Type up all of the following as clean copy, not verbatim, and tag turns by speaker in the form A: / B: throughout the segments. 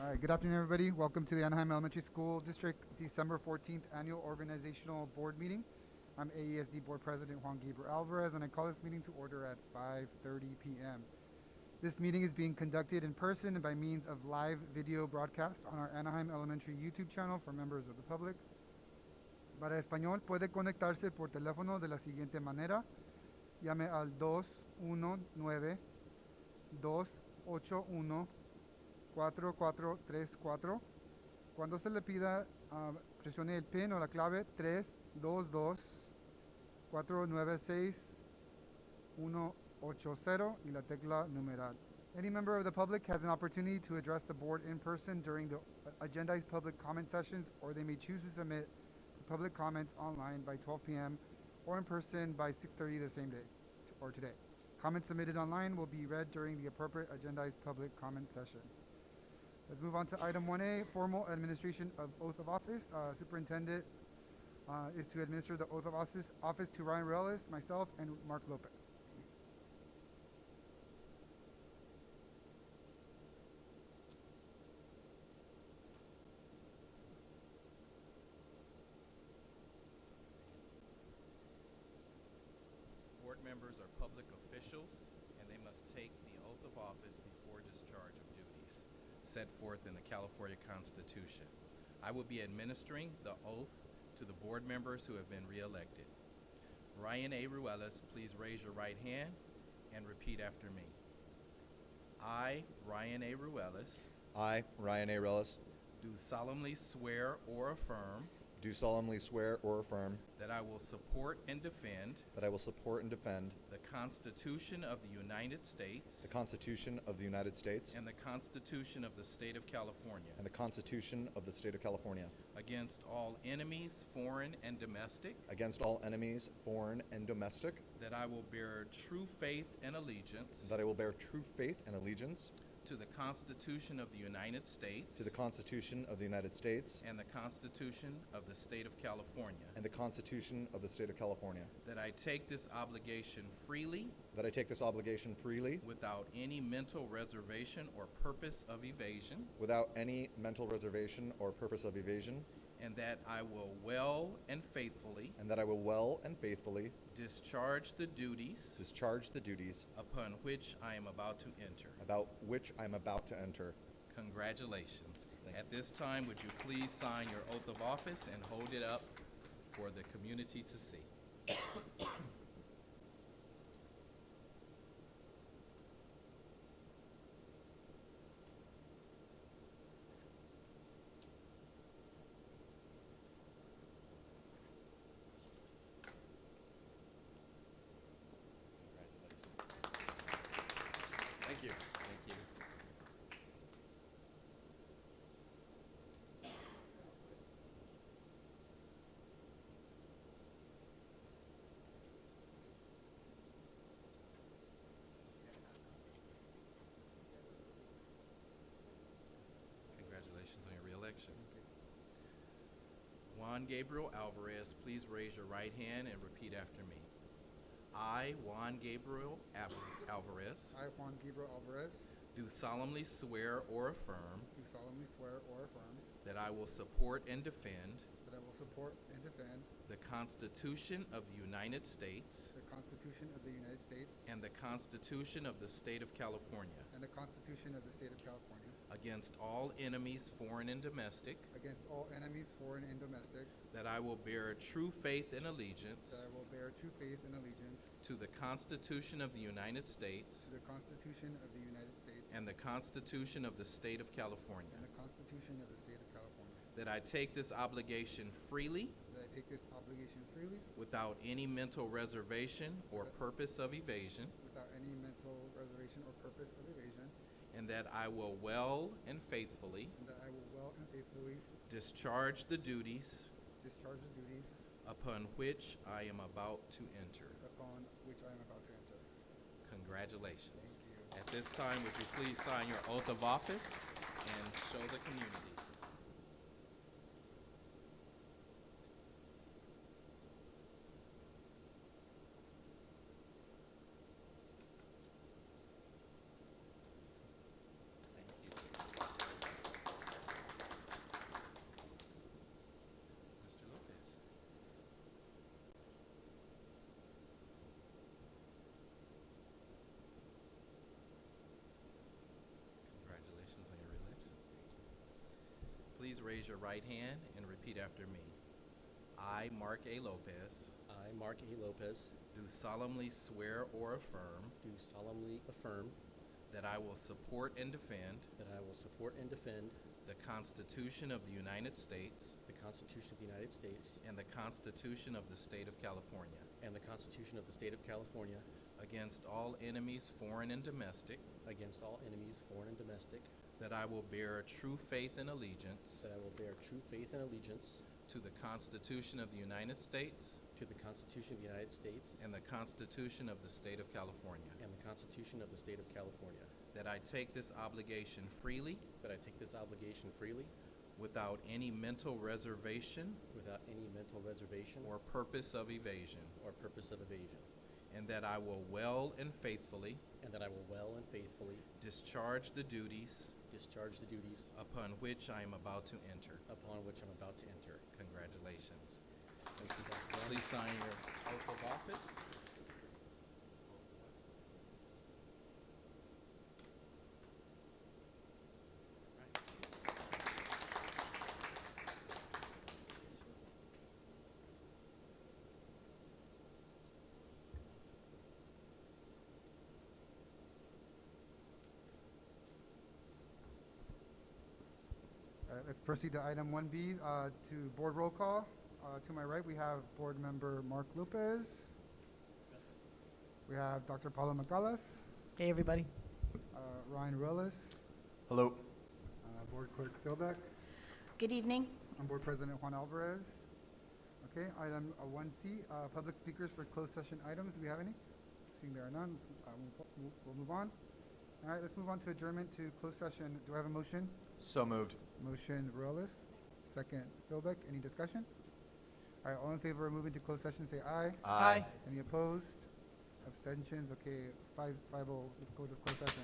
A: All right, good afternoon, everybody. Welcome to the Anaheim Elementary School District December 14th Annual Organizational Board Meeting. I'm AESD Board President Juan Gabriel Alvarez, and I call this meeting to order at 5:30 p.m. This meeting is being conducted in person and by means of live video broadcast on our Anaheim Elementary YouTube channel for members of the public. Para español, puede conectarse por teléfono de la siguiente manera. Llame al 219-281-4434. Cuando se le pida, presione el PIN o la clave 322-496-180 y la tecla numeral. Any member of the public has an opportunity to address the board in person during the agendized public comment sessions, or they may choose to submit public comments online by 12 p.m. or in person by 6:30 the same day or today. Comments submitted online will be read during the appropriate agendized public comment session. Let's move on to item 1A, formal administration of oath of office. Superintendent is to administer the oath of office to Ryan Reales, myself, and Mark Lopez.
B: Board members are public officials, and they must take the oath of office before discharge of duties set forth in the California Constitution. I will be administering the oath to the board members who have been re-elected. Ryan A. Ruelas, please raise your right hand and repeat after me. I, Ryan A. Ruelas,
C: I, Ryan A. Relis,
B: do solemnly swear or affirm
C: do solemnly swear or affirm
B: that I will support and defend
C: that I will support and defend
B: the Constitution of the United States
C: the Constitution of the United States
B: and the Constitution of the State of California
C: and the Constitution of the State of California
B: against all enemies, foreign and domestic,
C: against all enemies, foreign and domestic,
B: that I will bear true faith and allegiance
C: that I will bear true faith and allegiance
B: to the Constitution of the United States
C: to the Constitution of the United States
B: and the Constitution of the State of California,
C: and the Constitution of the State of California,
B: that I take this obligation freely
C: that I take this obligation freely
B: without any mental reservation or purpose of evasion,
C: without any mental reservation or purpose of evasion,
B: and that I will well and faithfully
C: and that I will well and faithfully
B: discharge the duties
C: discharge the duties
B: upon which I am about to enter.
C: about which I am about to enter.
B: Congratulations.
C: Thank
B: At this time, would you please sign your oath of office and hold it up for the community to see?
C: Thank you.
B: Thank you. Congratulations on your re-election. Juan Gabriel Alvarez, please raise your right hand and repeat after me. I, Juan Gabriel Alvarez,
A: I, Juan Gabriel Alvarez,
B: do solemnly swear or affirm
A: do solemnly swear or affirm
B: that I will support and defend
A: that I will support and defend
B: the Constitution of the United States
A: the Constitution of the United States
B: and the Constitution of the State of California
A: and the Constitution of the State of California
B: against all enemies, foreign and domestic,
A: against all enemies, foreign and domestic,
B: that I will bear true faith and allegiance
A: that I will bear true faith and allegiance
B: to the Constitution of the United States
A: to the Constitution of the United States
B: and the Constitution of the State of California,
A: and the Constitution of the State of California,
B: that I take this obligation freely
A: that I take this obligation freely
B: without any mental reservation or purpose of evasion,
A: without any mental reservation or purpose of evasion,
B: and that I will well and faithfully
A: and that I will well and faithfully
B: discharge the duties
A: discharge the duties
B: upon which I am about to enter.
A: upon which I am about to enter.
B: Congratulations.
A: Thank you.
B: At this time, would you please sign your oath of office and show the community? Thank you. please raise your right hand and repeat after me. I, Mark A. Lopez,
D: I, Mark A. Lopez,
B: do solemnly swear or affirm
D: do solemnly affirm
B: that I will support and defend
D: that I will support and defend
B: the Constitution of the United States
D: the Constitution of the United States
B: and the Constitution of the State of California
D: and the Constitution of the State of California
B: against all enemies, foreign and domestic,
D: against all enemies, foreign and domestic,
B: that I will bear true faith and allegiance
D: that I will bear true faith and allegiance
B: to the Constitution of the United States
D: to the Constitution of the United States
B: and the Constitution of the State of California,
D: and the Constitution of the State of California,
B: that I take this obligation freely
D: that I take this obligation freely
B: without any mental reservation
D: without any mental reservation
B: or purpose of evasion,
D: or purpose of evasion,
B: and that I will well and faithfully
D: and that I will well and faithfully
B: discharge the duties
D: discharge the duties
B: upon which I am about to enter.
D: upon which I'm about to enter.
B: Congratulations.
D: Thank you, Dr. Brown.
B: Please sign your oath of office.
A: Let's proceed to item 1B, to board roll call. To my right, we have board member Mark Lopez. We have Dr. Paula Macallas,
E: Hey, everybody.
A: Ryan Ruelas,
C: Hello.
A: board clerk Philbeck,
E: Good evening.
A: and board president Juan Alvarez. Okay, item 1C, public speakers for closed session items. Do we have any? Seeing there are none, we'll move on. All right, let's move on to adjournment to closed session. Do I have a motion?
C: So moved.
A: Motion Ruelas, second Philbeck. Any discussion? All right, all in favor of moving to closed session, say aye.
E: Aye.
A: Any opposed? Abstentions? Okay, 5-0. Let's go to closed session.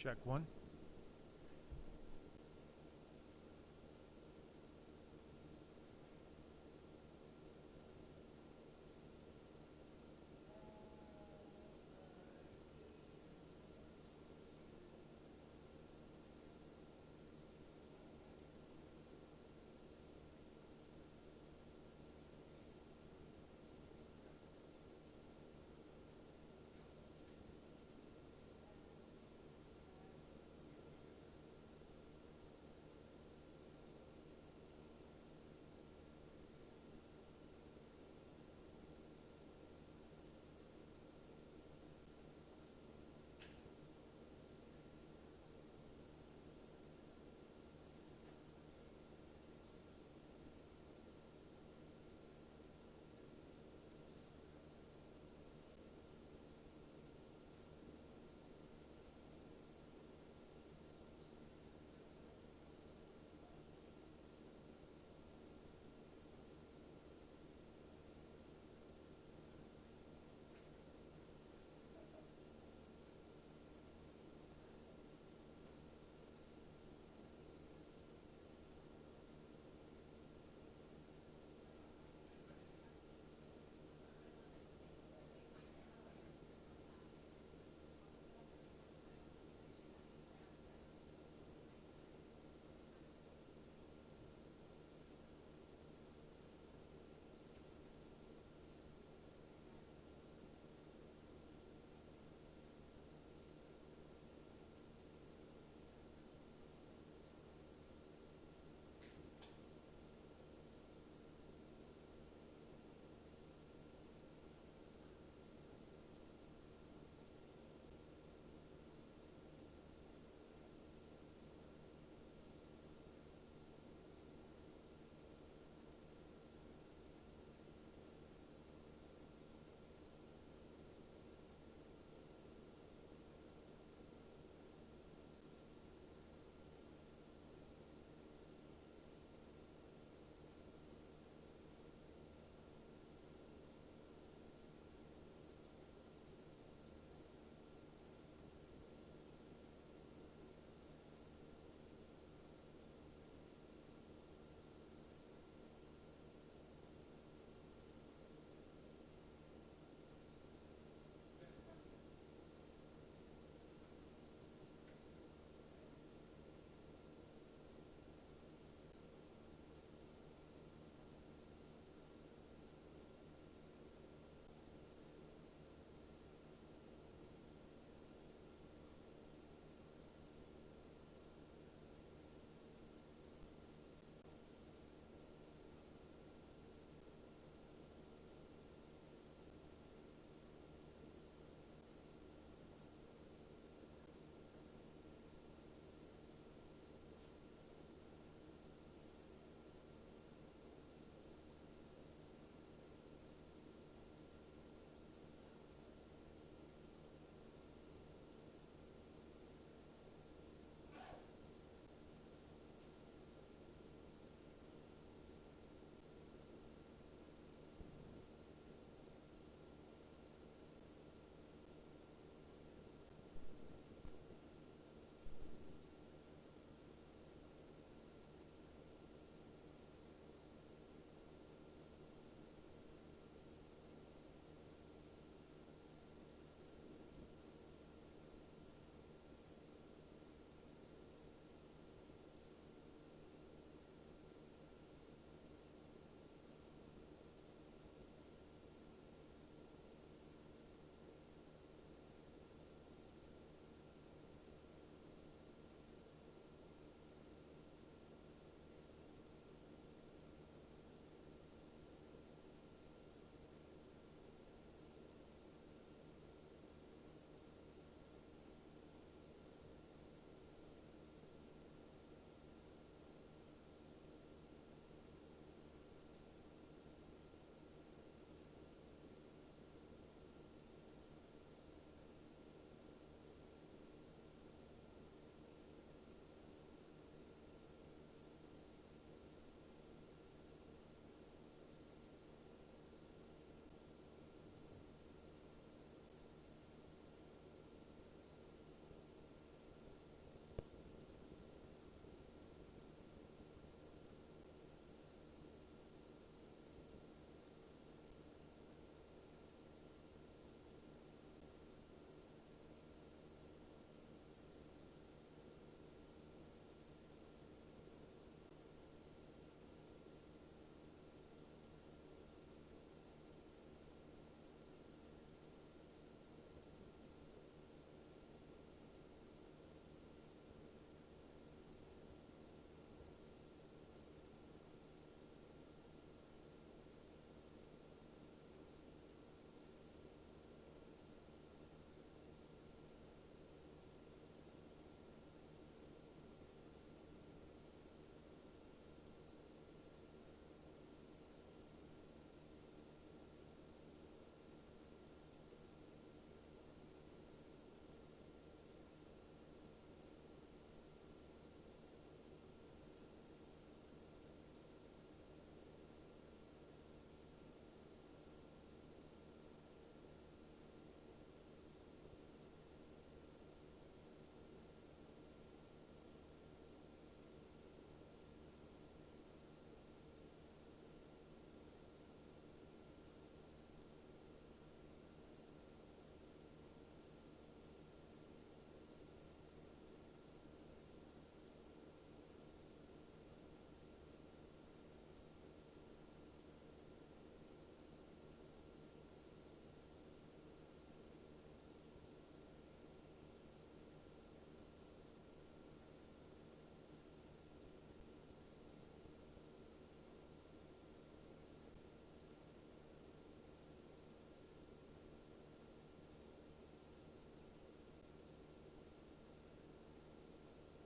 F: Check one.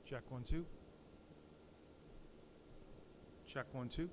F: Check 1 2. Check 1 2.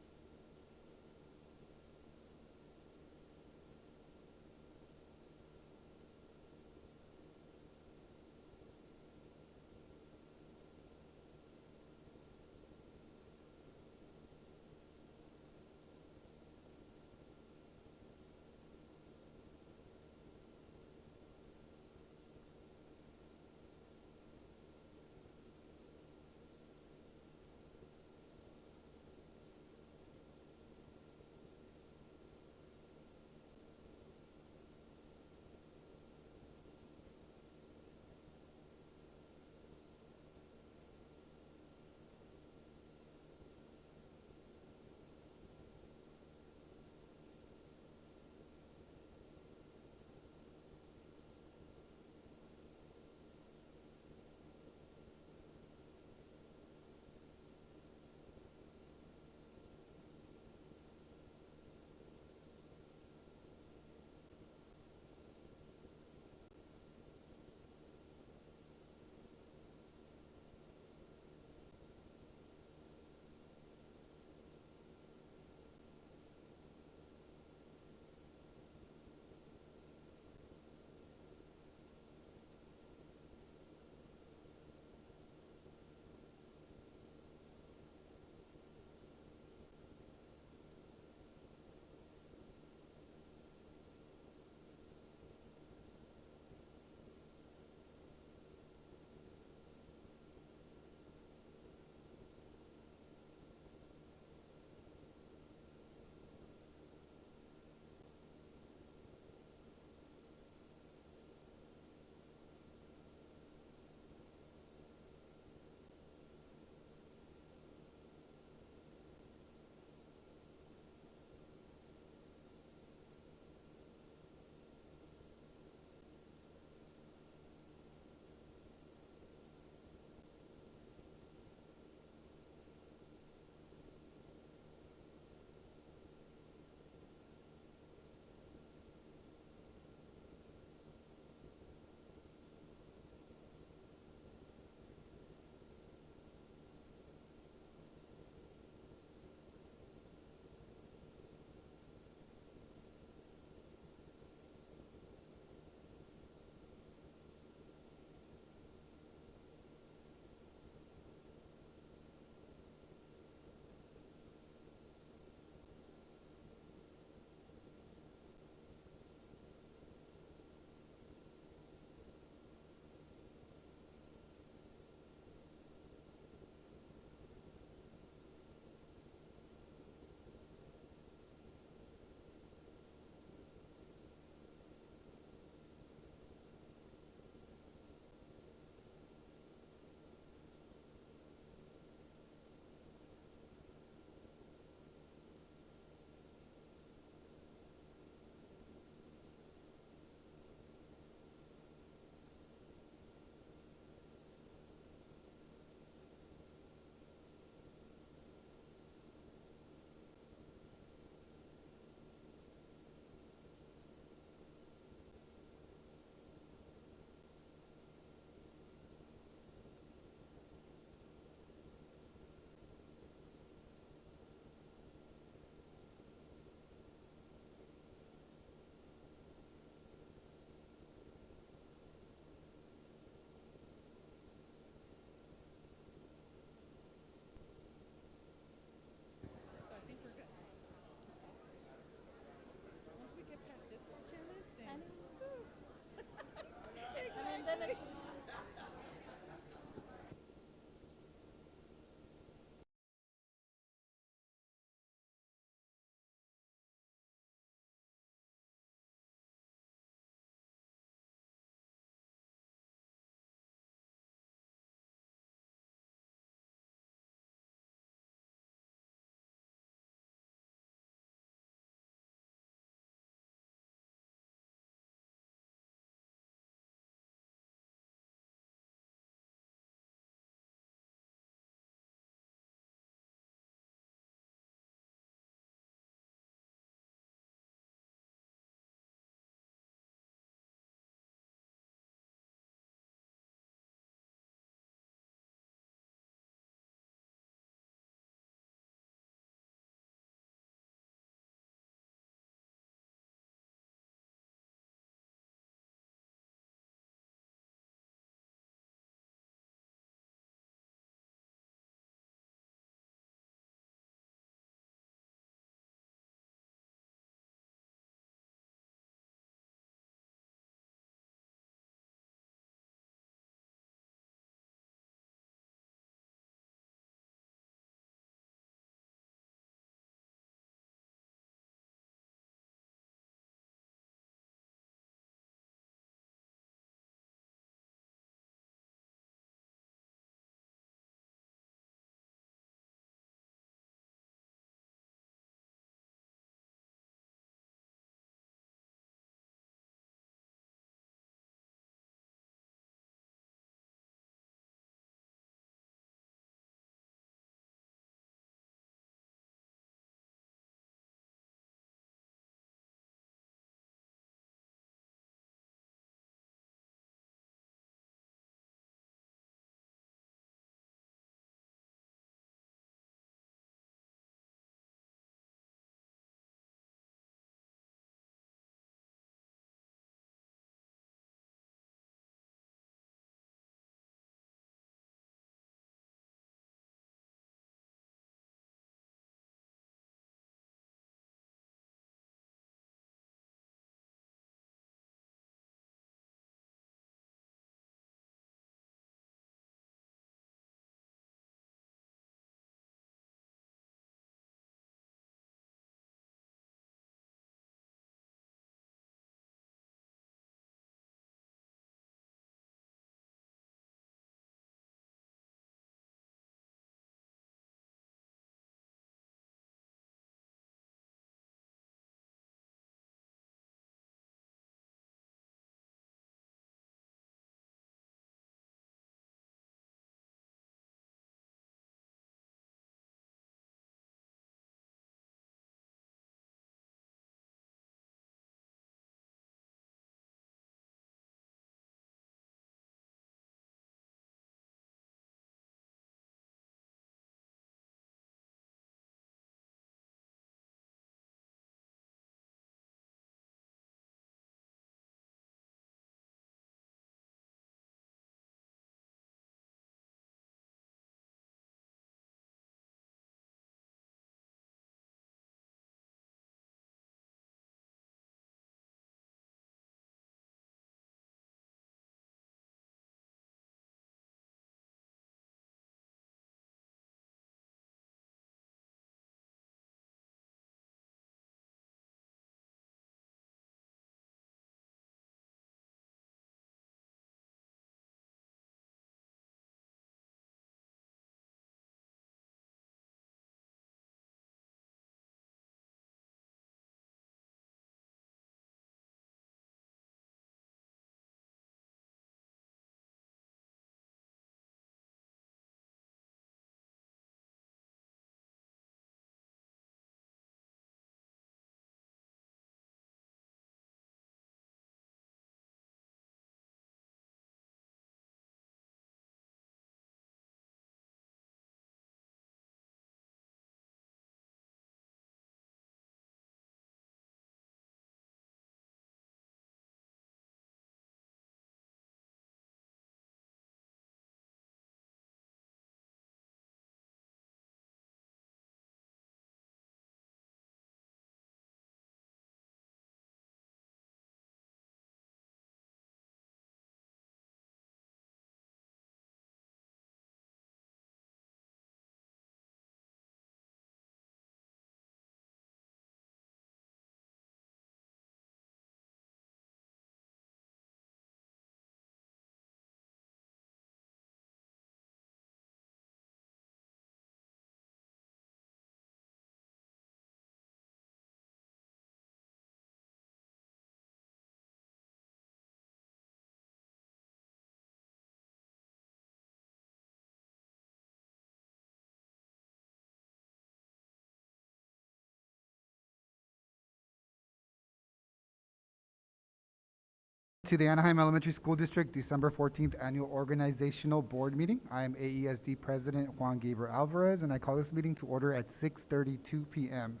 A: to the Anaheim Elementary School District December 14th Annual Organizational Board Meeting. I am AESD President Juan Gabriel Alvarez, and I call this meeting to order at 6:32 p.m.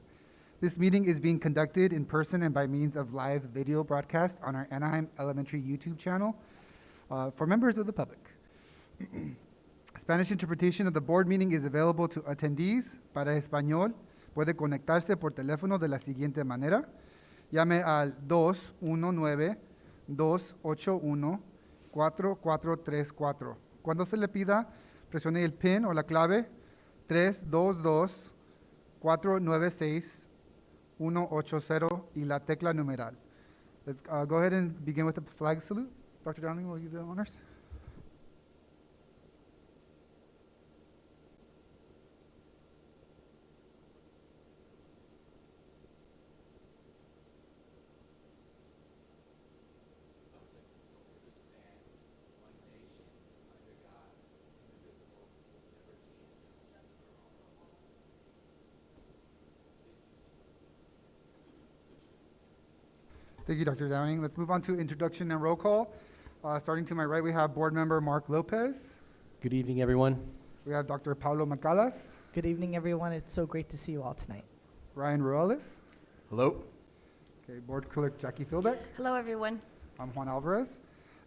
A: This meeting is being conducted in person and by means of live video broadcast on our Anaheim Elementary YouTube channel for members of the public. Spanish interpretation of the board meeting is available to attendees. Para español, puede conectarse por teléfono de la siguiente manera. Llame al 219-281-4434. Cuando se le pida, presione el PIN o la clave 322-496-180 y la tecla numeral. Let's go ahead and begin with the flag salute. Dr. Downing, will you do the honors? Thank you, Dr. Downing. Let's move on to introduction and roll call. Starting to my right, we have Board Member Mark Lopez.
D: Good evening, everyone.
A: We have Dr. Paulo Macalas,
E: Good evening, everyone. It's so great to see you all tonight.
A: Ryan Ruales.
C: Hello.
A: Okay, Board Clerk Jackie Philbeck.
E: Hello, everyone.
A: I'm Juan Alvarez.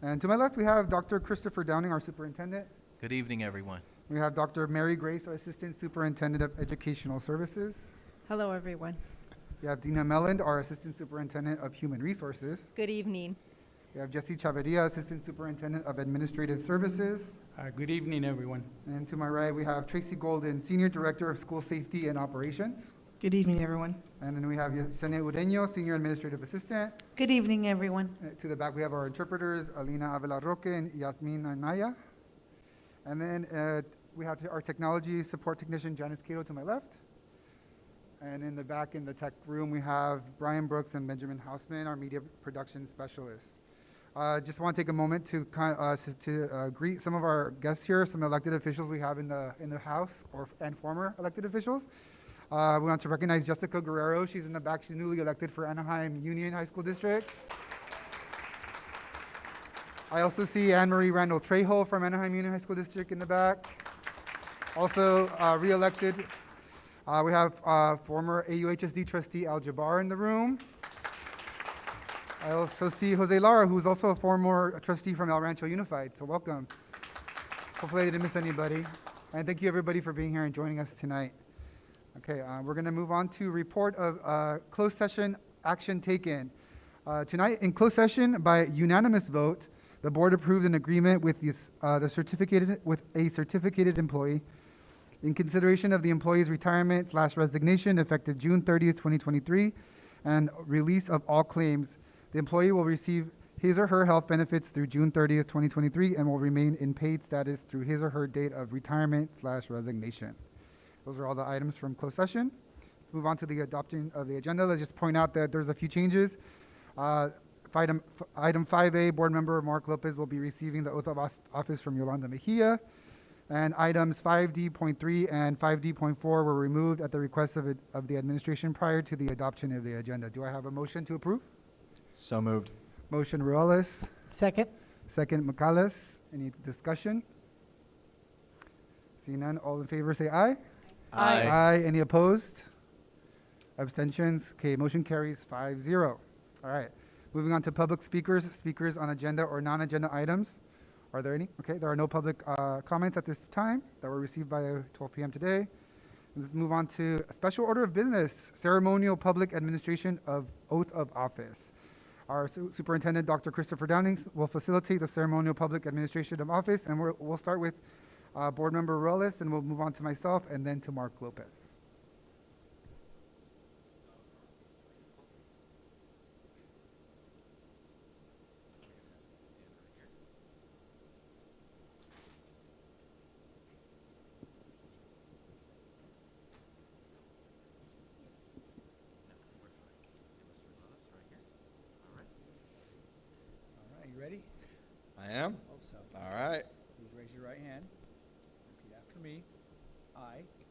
A: And to my left, we have Dr. Christopher Downing, our superintendent.
B: Good evening, everyone.
A: We have Dr. Mary Grace, our Assistant Superintendent of Educational Services.
F: Hello, everyone.
A: We have Dina Melland, our Assistant Superintendent of Human Resources.
F: Good evening.
A: We have Jesse Chavarria, Assistant Superintendent of Administrative Services.
G: Good evening, everyone.
A: And to my right, we have Tracy Golden, Senior Director of School Safety and Operations.
H: Good evening, everyone.
A: And then we have Yesenia Ureño, Senior Administrative Assistant.
H: Good evening, everyone.
A: To the back, we have our interpreters, Alina Avila Roque and Yasmin Anaya. And then we have our Technology Support Technician, Janice Cato, to my left. And in the back, in the tech room, we have Brian Brooks and Benjamin Hausman, our Media Production Specialists. Just want to take a moment to greet some of our guests here, some elected officials we have in the House and former elected officials. We want to recognize Jessica Guerrero. She's in the back. She's newly elected for Anaheim Union High School District. I also see Anne Marie Randall Trejo from Anaheim Union High School District in the back. Also re-elected, we have former AUHSD trustee Al Jabbar in the room. I also see Jose Lara, who's also a former trustee from El Rancho Unified, so welcome. Hopefully I didn't miss anybody. And thank you everybody for being here and joining us tonight. Okay, we're gonna move on to report of closed session action taken. Tonight in closed session, by unanimous vote, the board approved an agreement with a certificated employee in consideration of the employee's retirement/resignation effective June 30th, 2023, and release of all claims. The employee will receive his or her health benefits through June 30th, 2023, and will remain in paid status through his or her date of retirement/resignation. Those are all the items from closed session. Let's move on to the adoption of the agenda. Let's just point out that there's a few changes. Item 5A, Board Member Mark Lopez will be receiving the oath of office from Yolanda Mejia. And items 5D.3 and 5D.4 were removed at the request of the administration prior to the adoption of the agenda. Do I have a motion to approve?
C: So moved.
A: Motion Ruales,
E: Second.
A: second Macalas. Any discussion? Seeing none, all in favor say aye.
E: Aye.
A: Aye. Any opposed? Abstentions? Okay, motion carries 5-0. All right. Moving on to public speakers on agenda or non-agenda items. Are there any? Okay, there are no public comments at this time that were received by 12 p.m. today. Let's move on to a special order of business, ceremonial public administration of oath of office. Our superintendent, Dr. Christopher Downing, will facilitate the ceremonial public administration of office, and we'll start with Board Member Ruales, and we'll move on to myself, and then to Mark Lopez.
G: All right, you ready?
C: I am.
G: Hope so.
C: All right.
G: Please raise your right hand. Repeat after me.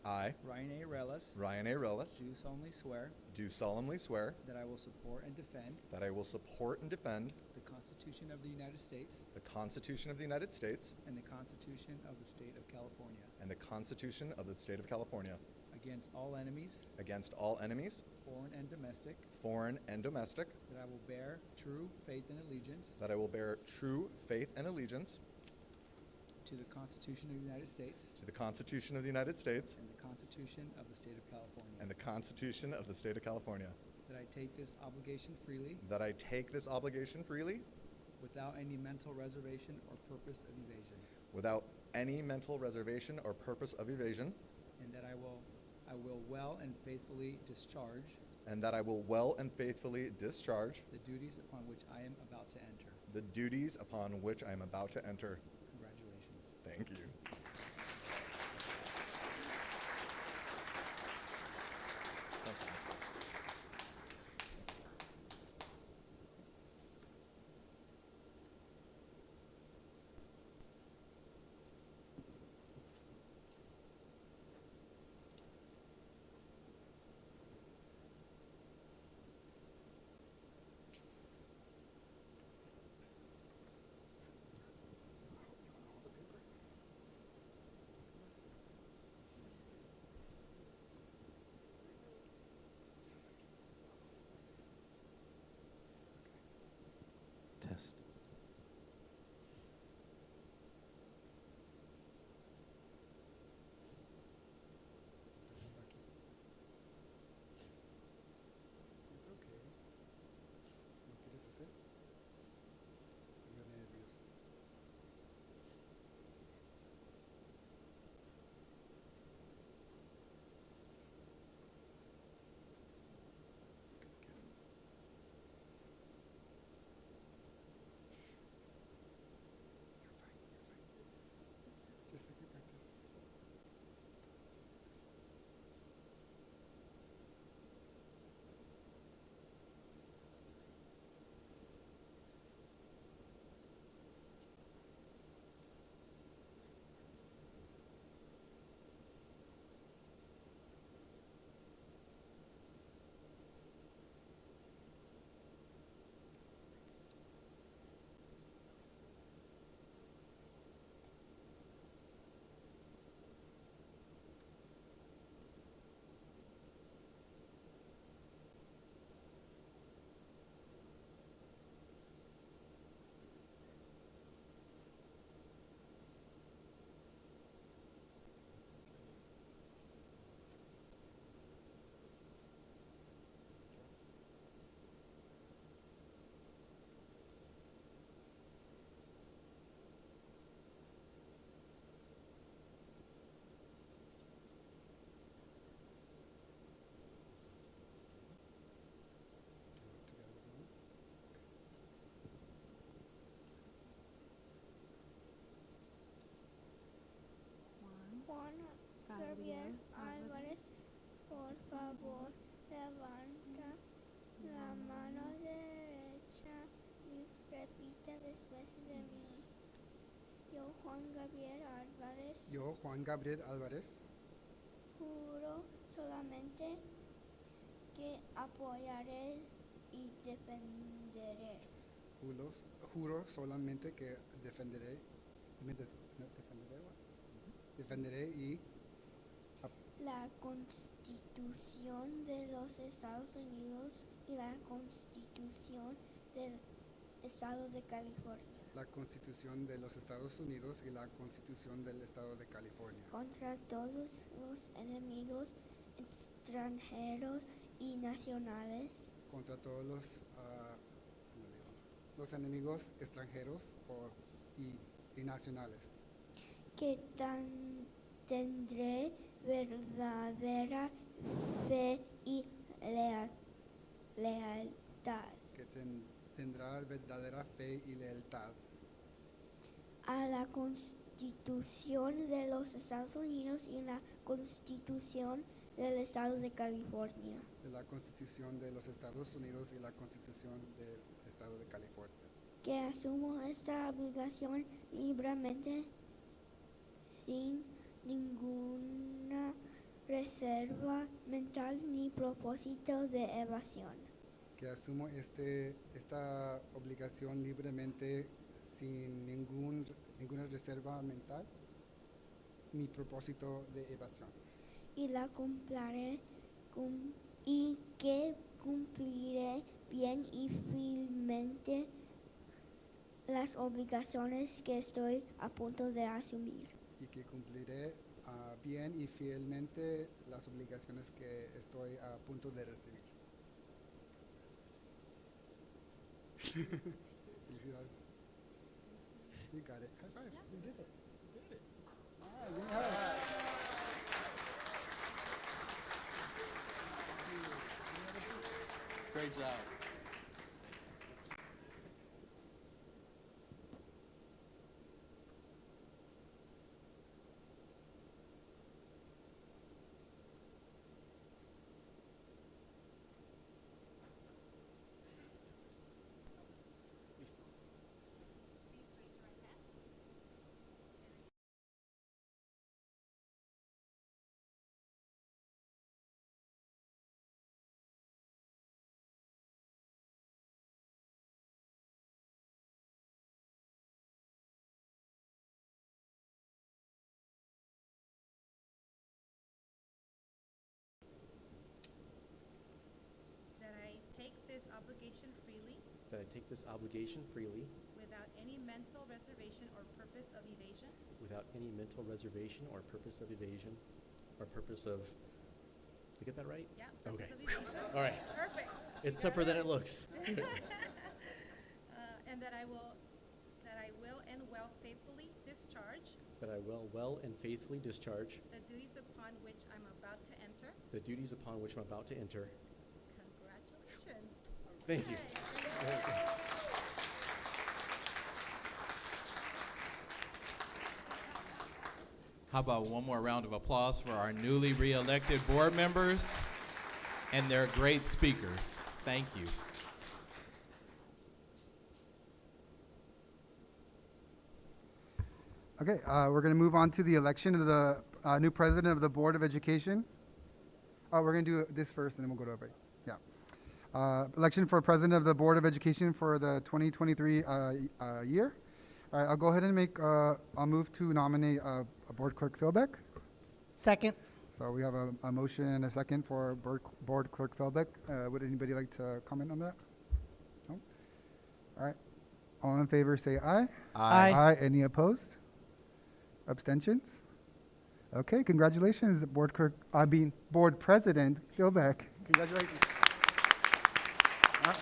C: I,
G: Ryan A. Relis,
C: Ryan A. Rillis,
G: do solemnly swear
C: do solemnly swear
G: that I will support and defend
C: that I will support and defend
G: the Constitution of the United States
C: the Constitution of the United States
G: and the Constitution of the State of California
C: and the Constitution of the State of California
G: against all enemies,
C: against all enemies,
G: foreign and domestic,
C: foreign and domestic,
G: that I will bear true faith and allegiance
C: that I will bear true faith and allegiance
G: to the Constitution of the United States
C: to the Constitution of the United States
G: and the Constitution of the State of California,
C: and the Constitution of the State of California,
G: that I take this obligation freely
C: that I take this obligation freely
G: without any mental reservation or purpose of evasion,
C: without any mental reservation or purpose of evasion,
G: and that I will well and faithfully discharge
C: and that I will well and faithfully discharge
G: the duties upon which I am about to enter.
C: the duties upon which I am about to enter.
G: Congratulations.
C: Thank you. Thank you.
B: Test.
A: It's okay. ¿No quieres hacer? Tengo nervios. Just like you practice.
I: Juan Gabriel Álvarez, por favor, levanta la mano derecha y repita después de mí. Yo, Juan Gabriel Álvarez,
A: Yo, Juan Gabriel Álvarez,
I: juro solamente que apoyaré y defenderé
A: juro solamente que defenderé, no, defenderé y
I: la Constitución de los Estados Unidos y la Constitución del Estado de California
A: la Constitución de los Estados Unidos y la Constitución del Estado de California
I: contra todos los enemigos extranjeros y nacionales
A: contra todos los enemigos extranjeros y nacionales,
I: que tendré verdadera fe y lealtad
A: que tendrá verdadera fe y lealtad
I: a la Constitución de los Estados Unidos y la Constitución del Estado de California,
A: de la Constitución de los Estados Unidos y la Constitución del Estado de California,
I: que asumo esta obligación libremente sin ninguna reserva mental ni propósito de evasión,
A: que asumo esta obligación libremente sin ninguna reserva mental ni propósito de evasión.
I: y la cumpliré y que cumpliré bien y fielmente las obligaciones que estoy a punto de asumir.
A: Y que cumpliré bien y fielmente las obligaciones que estoy a punto de recibir. Felicidades. You got it. High five. You did it. Ah, give me a hug.
B: Great job.
F: That I take this obligation freely
D: that I take this obligation freely
F: without any mental reservation or purpose of evasion.
D: without any mental reservation or purpose of evasion or purpose of. Did I get that right?
F: Yeah, purpose
D: Okay.
F: of evasion.
D: All right.
F: Perfect.
D: It's tougher than it looks.
F: And that I will and will faithfully discharge
D: That I will well and faithfully discharge
F: the duties upon which I'm about to enter.
D: the duties upon which I'm about to enter.
F: Congratulations.
D: Thank you.
F: Okay.
B: How about one more round of applause for our newly re-elected board members and their great speakers. Thank you.
A: Okay, we're going to move on to the election of the new president of the Board of Education. We're going to do this first, and then we'll go to everybody. Yeah. Election for president of the Board of Education for the 2023 year. All right, I'll go ahead and I'll move to nominate Board Clerk Philbeck.
E: Second.
A: So we have a motion and a second for Board Clerk Philbeck. Would anybody like to comment on that? No? All right. All in favor say aye.
E: Aye.
A: Any opposed? Abstentions? Okay, congratulations, Board President Philbeck. Congratulations. All right,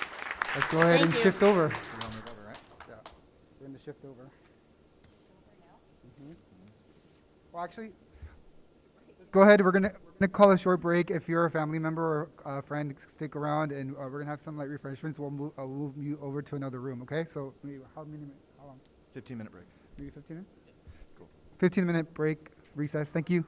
A: let's go ahead and shift over. Yeah, we're going to shift over. Well, actually, go ahead. We're gonna call a short break. If you're a family member or a friend, stick around, and we're gonna have some light refreshments. We'll move you over to another room. Okay? So maybe how long?
C: 15-minute break.
A: Maybe 15 minutes.
C: Cool.
A: 15-minute break. Recess. Thank you.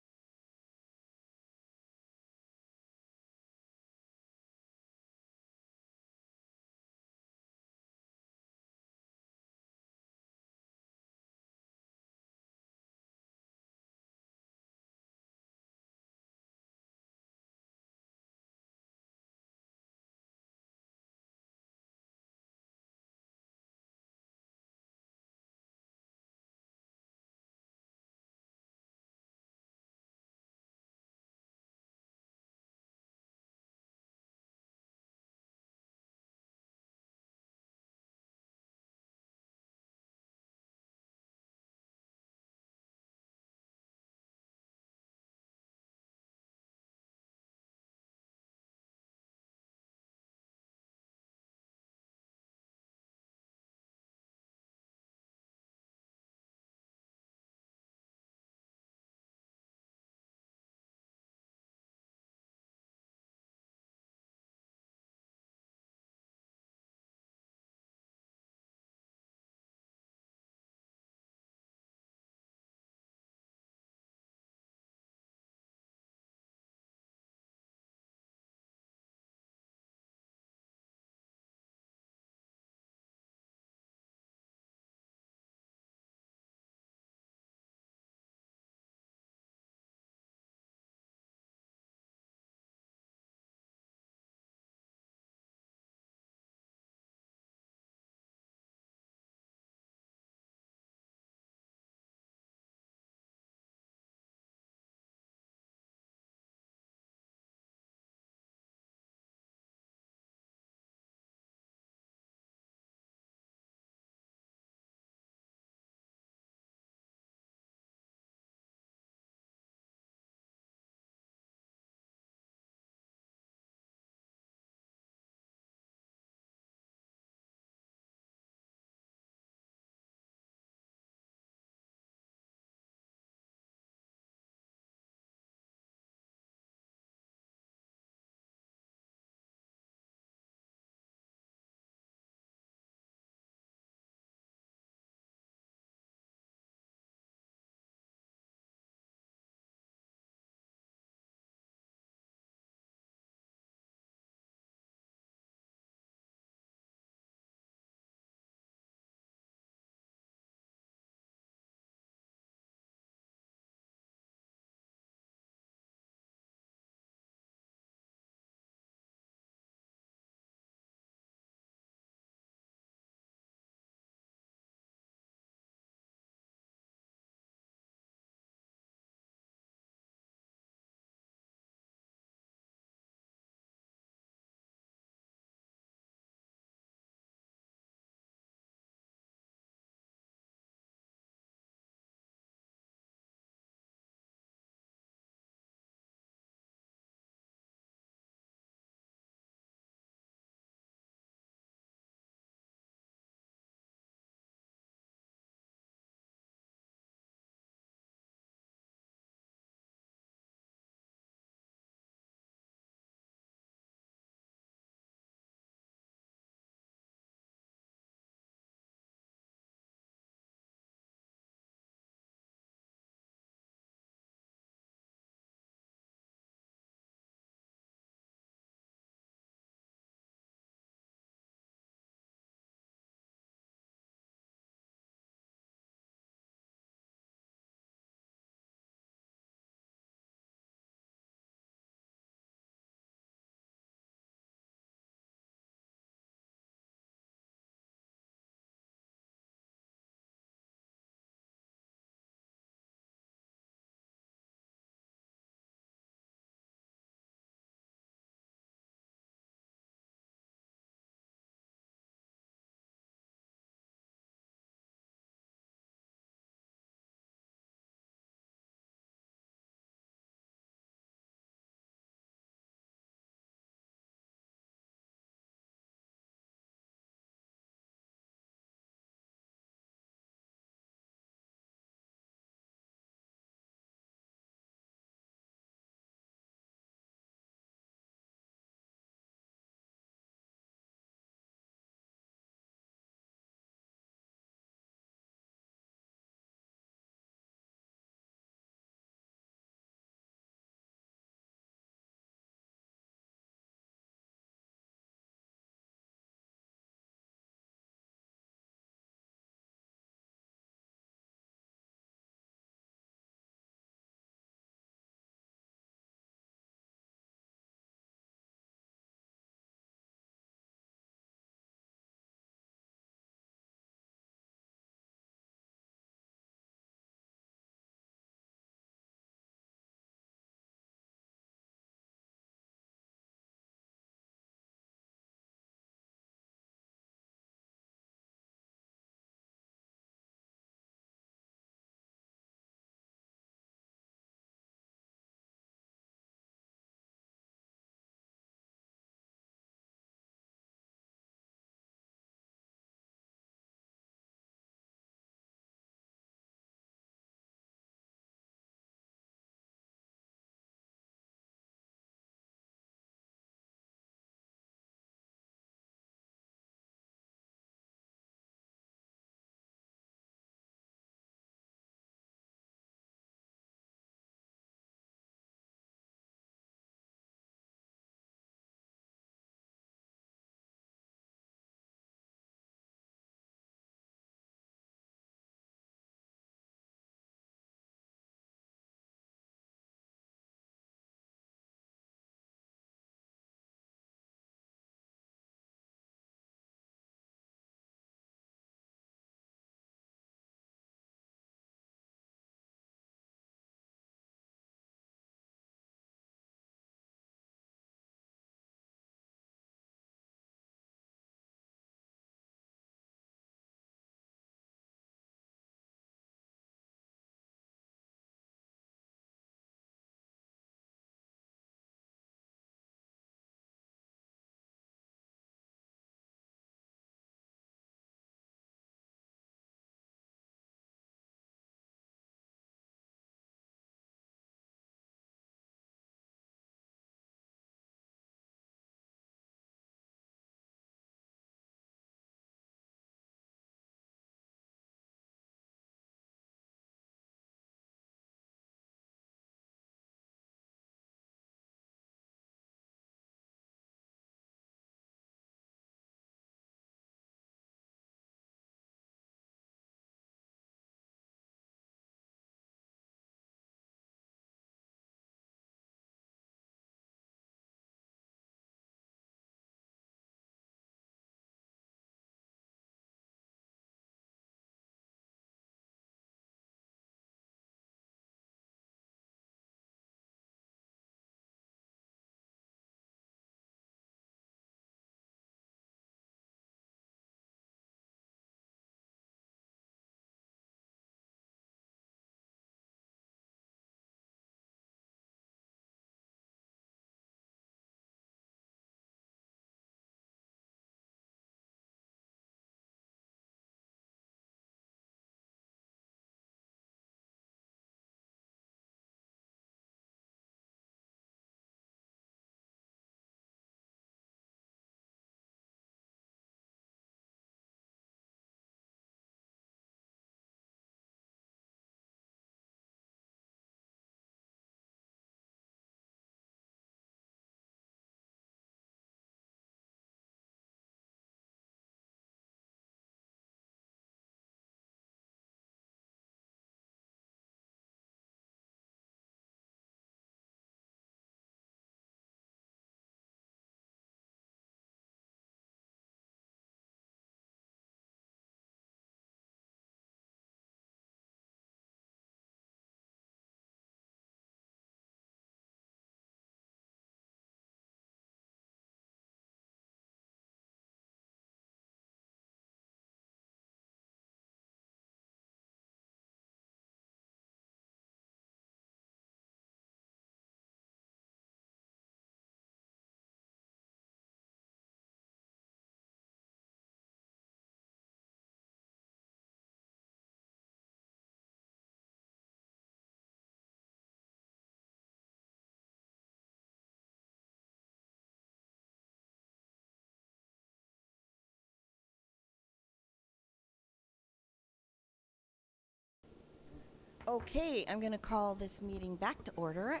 J: Okay, I'm going to call this meeting back to order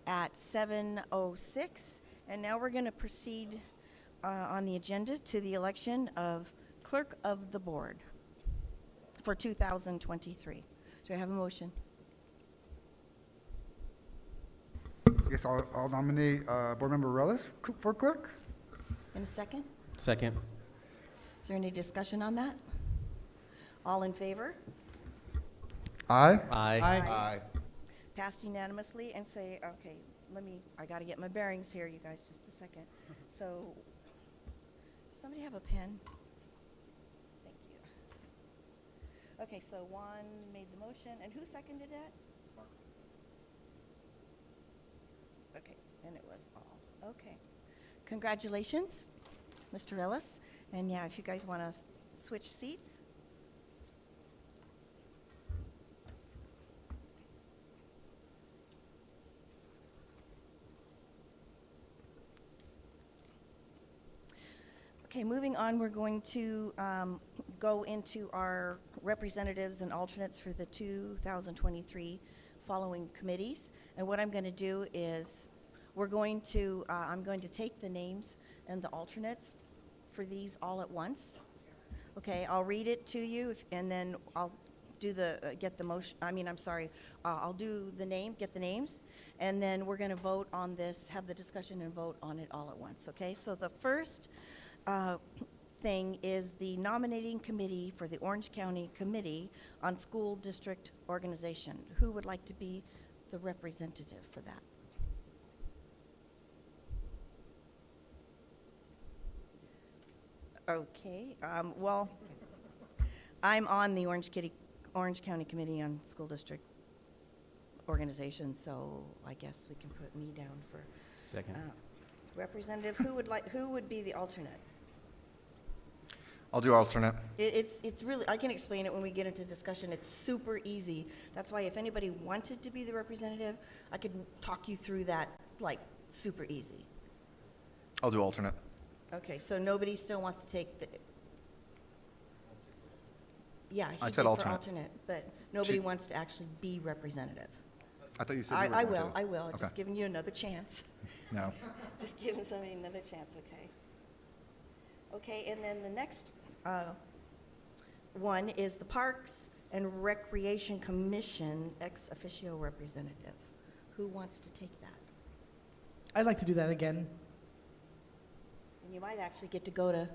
J: at 7:06. And now we're going to proceed on the agenda to the election of clerk of the board for 2023. Do I have a motion?
A: I guess I'll nominate Board Member Relis for clerk.
J: In a second?
D: Second.
J: Is there any discussion on that? All in favor?
A: Aye.
D: Aye.
C: Aye.
J: Passed unanimously. And say, okay, I got to get my bearings here, you guys, just a second. So, somebody have a pen? Thank you. Okay, so Juan made the motion, and who seconded it? Okay, and it was all. Okay. Congratulations, Mr. Ellis. And yeah, if you guys want to switch seats. Okay, moving on, we're going to go into our representatives and alternates for the 2023 following committees. And what I'm going to do is I'm going to take the names and the alternates for these all at once. Okay, I'll read it to you, and then I'll do I'll do the name, get the names, and then we're going to vote on this, have the discussion and vote on it all at once, okay? So the first thing is the nominating committee for the Orange County Committee on School District Organization. Who would like to be the representative for that? Okay, well, I'm on the Orange County Committee on School District Organization, so I guess we can put me down for
D: Second.
J: representative. Who would be the alternate?
C: I'll do alternate.
J: It's really, I can explain it when we get into discussion. It's super easy. That's why if anybody wanted to be the representative, I could talk you through that, like, super easy.
C: I'll do alternate.
J: Okay, so nobody still wants to take the, yeah, he
C: I
J: did
C: said
J: for
C: alternate.
J: alternate, but nobody
C: She-
J: wants to actually be representative.
C: I thought you said you were
J: I
C: going
J: will,
C: to.
J: I will.
C: Okay.
J: Just giving you another chance.
C: No.
J: Just giving somebody another chance, okay? Okay, and then the next one is the Parks and Recreation Commission ex officio representative. Who wants to take that?
E: I'd like to do that again.
J: And you might actually get to go to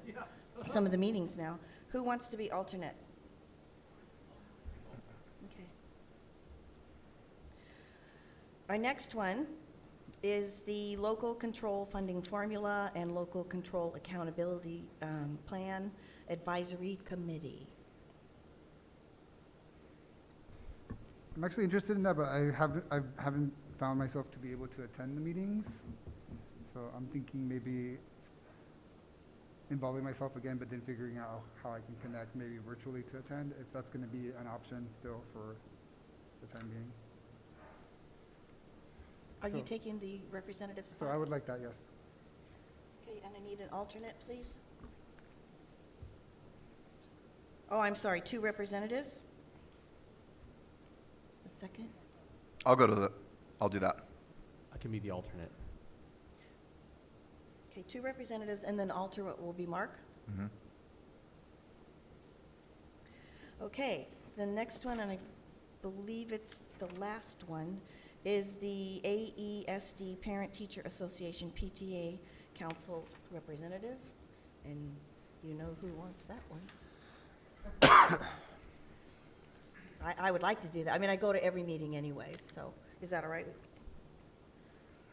J: some of the meetings now. Who wants to be alternate? Okay. Our next one is the Local Control Funding Formula and Local Control Accountability Plan Advisory Committee.
A: I'm actually interested in that, but I haven't found myself to be able to attend the meetings. So I'm thinking maybe involving myself again, but then figuring out how I can connect maybe virtually to attend, if that's going to be an option still for the time being.
J: Are you
A: So-
J: taking the representative
A: So
J: spot?
A: I would like that, yes.
J: Okay, and I need an alternate, please. Oh, I'm sorry, 2 representatives? A second?
C: I'll do that.
D: I can be the alternate.
J: Okay, 2 representatives, and then alternate will be Mark.
C: Mhm.
J: Okay, the next one, and I believe it's the last one, is the AESD Parent Teacher Association PTA Council Representative. And you know who wants that one. I would like to do that. I mean, I go to every meeting anyways, so is that all right?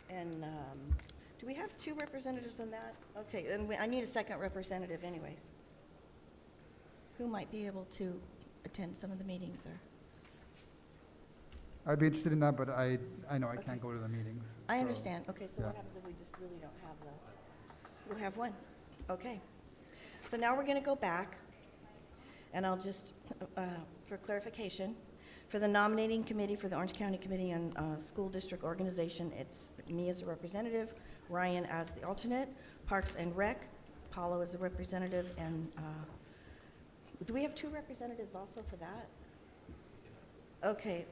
J: And do we have 2 representatives on that? Okay, and I need a second representative anyways. Who might be able to attend some of the meetings or?
A: I'd be interested in that, but I know I
J: Okay.
A: can't go to the meetings.
J: I
A: so-
J: understand. Okay, so what
A: yeah.
J: happens if we just really don't have we'll have 1. Okay. So now we're going to go back, and I'll just, for clarification, for the nominating committee for the Orange County Committee on School District Organization, it's me as a representative, Ryan as the alternate, Parks and Rec, Paulo as a representative, and do we have 2 representatives also for that? Okay,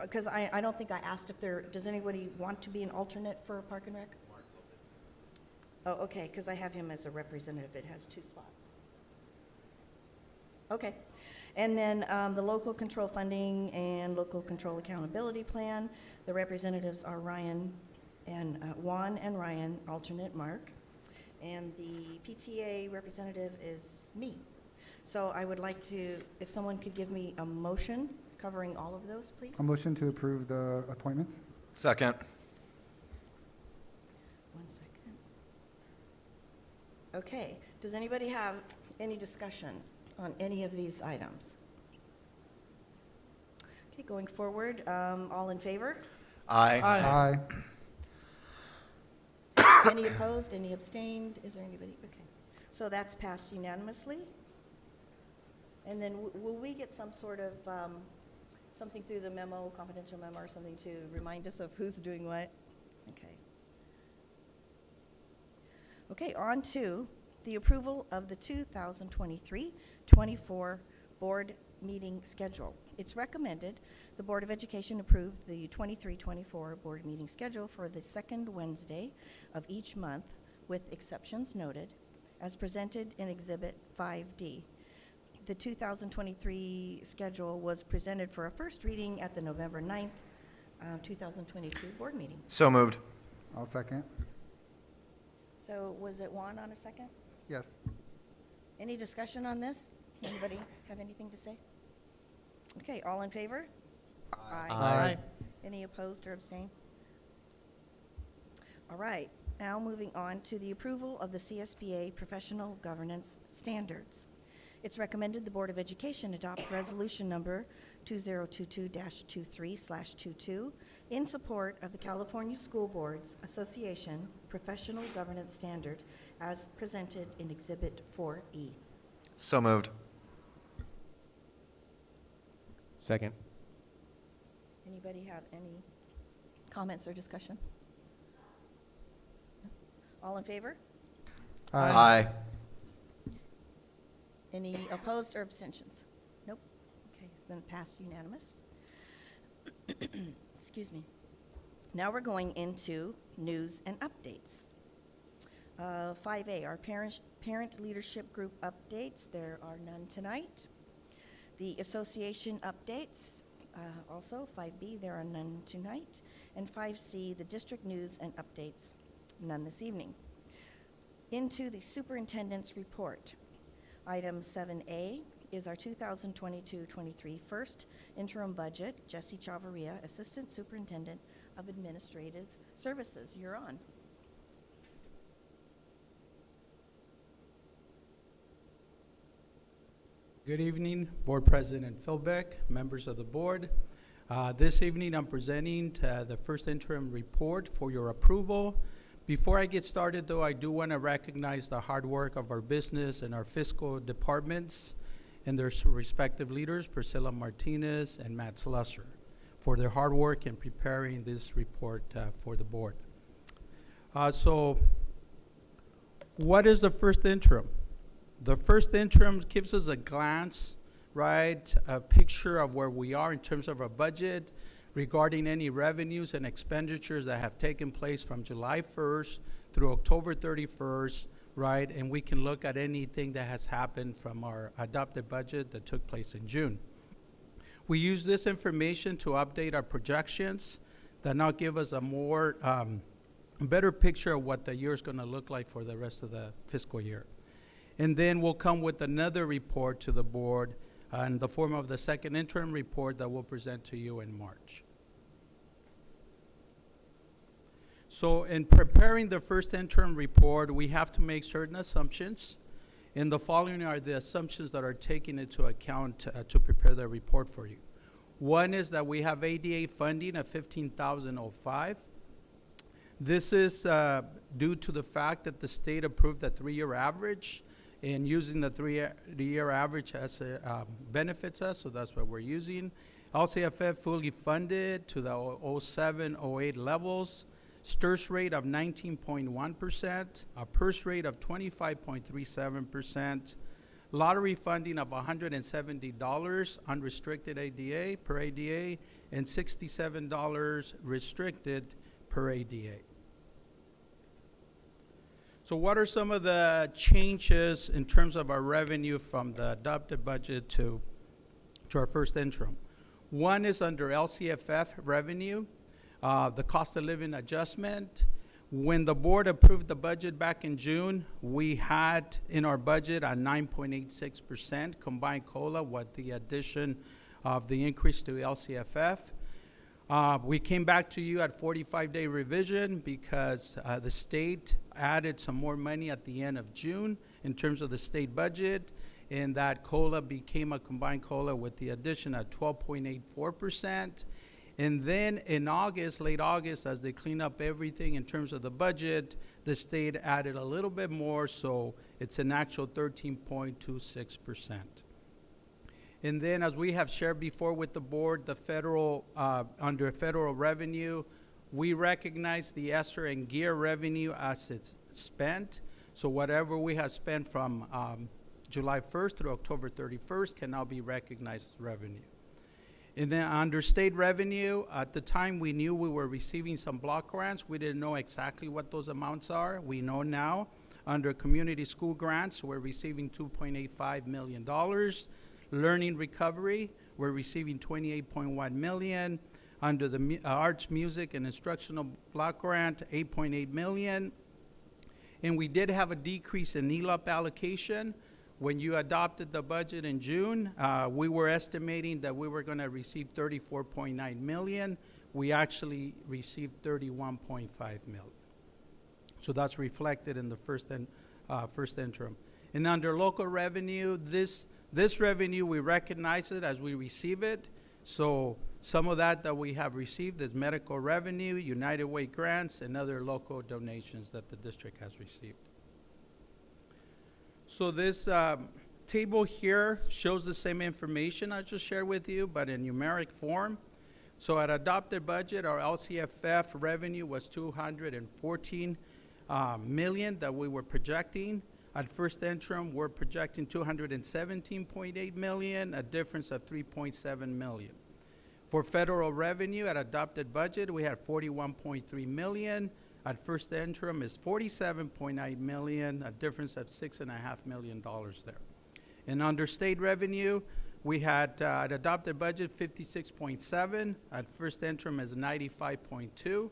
J: because I don't think I asked if does anybody want to be an alternate for Park and Rec? Oh, okay, because I have him as a representative. It has 2 spots. Okay. And then the local control funding and local control accountability plan, the representatives are Ryan and Juan and Ryan, alternate Mark. And the PTA representative is me. So I would like to, if someone could give me a motion covering all of those, please.
A: A motion to approve the appointments?
C: Second.
J: 1 second. Okay, does anybody have any discussion on any of these items? Okay, going forward, all in favor?
C: Aye.
A: Aye.
J: Any opposed, any abstained? Is there anybody? Okay, so that's passed unanimously. And then will we get some sort of, something through the memo, confidential memo or something to remind us of who's doing what? Okay. Okay, on to the approval of the 2023-24 board meeting schedule. It's recommended the Board of Education approve the 23-24 board meeting schedule for the second Wednesday of each month, with exceptions noted, as presented in Exhibit 5D. The 2023 schedule was presented for a first reading at the November 9th, 2022 board meeting.
C: So moved.
A: I'll second.
J: So was it Juan on a second?
A: Yes.
J: Any discussion on this? Anybody have anything to say? Okay, all in favor?
D: Aye.
J: Any opposed or abstain? All right, now moving on to the approval of the CSBA Professional Governance Standards. It's recommended the Board of Education adopt resolution number 2022-23/22 in support of the California School Boards Association Professional Governance Standard as presented in Exhibit 4E.
C: So moved.
D: Second.
J: Anybody have any comments or discussion? No? All in favor?
C: Aye.
J: Any opposed or abstentions? Nope. Okay, then passed unanimous. Excuse me. Now we're going into news and updates. 5A, our parent leadership group updates. There are none tonight. The association updates, also 5B, there are none tonight. And 5C, the district news and updates, none this evening. Into the superintendent's report. Item 7A is our 2022-23 first interim budget. Jesse Chavarria, Assistant Superintendent of Administrative Services. You're on.
G: Good evening, Board President Philbeck, members of the board. This evening I'm presenting the first interim report for your approval. Before I get started, though, I do want to recognize the hard work of our business and our fiscal departments and their respective leaders, Priscilla Martinez and Matt Slusser, for their hard work in preparing this report for the board. So what is the first interim? The first interim gives us a glance, right, a picture of where we are in terms of our budget, regarding any revenues and expenditures that have taken place from July 1st through October 31st, right? And we can look at anything that has happened from our adopted budget that took place in June. We use this information to update our projections that now give us a more better picture of what the year is going to look like for the rest of the fiscal year. And then we'll come with another report to the board in the form of the second interim report that we'll present to you in March. So in preparing the first interim report, we have to make certain assumptions. And the following are the assumptions that are taken into account to prepare the report for you. One is that we have ADA funding of $15,005. This is due to the fact that the state approved a 3-year average, and using the 3-year average as benefits us, so that's what we're using. LCFF fully funded to the 07-08 levels. STIRS rate of 19.1%, a PERS rate of 25.37%, lottery funding of $170 unrestricted ADA per ADA, and $67 restricted per ADA. So what are some of the changes in terms of our revenue from the adopted budget to our first interim? One is under LCFF revenue, the cost of living adjustment. When the board approved the budget back in June, we had in our budget a 9.86% combined COLA with the addition of the increase to LCFF. We came back to you at 45-day revision because the state added some more money at the end of June in terms of the state budget, and that COLA became a combined COLA with the addition of 12.84%. And then in August, late August, as they clean up everything in terms of the budget, the state added a little bit more, so it's an actual 13.26%. And then, as we have shared before with the board, the federal, under federal revenue, we recognize the ESSER and GEAR revenue as it's spent. So whatever we have spent from July 1st through October 31st can now be recognized as revenue. And then under state revenue, at the time we knew we were receiving some block grants. We didn't know exactly what those amounts are. We know now. Under community school grants, we're receiving $2.85 million. Learning recovery, we're receiving $28.1 million. Under the arts, music, and instructional block grant, $8.8 million. And we did have a decrease in ELOP allocation. When you adopted the budget in June, we were estimating that we were going to receive $34.9 million. We actually received $31.5 million. So that's reflected in the first interim. And under local revenue, this revenue, we recognize it as we receive it. So some of that we have received is medical revenue, United Way grants, and other local donations that the district has received. So this table here shows the same information I just shared with you, but in numeric form. So at adopted budget, our LCFF revenue was $214 million that we were projecting. At first interim, we're projecting $217.8 million, a difference of $3.7 million. For federal revenue at adopted budget, we had $41.3 million. At first interim is $47.9 million, a difference of $6.5 million there. And under state revenue, we had at adopted budget $56.7. At first interim is $95.2,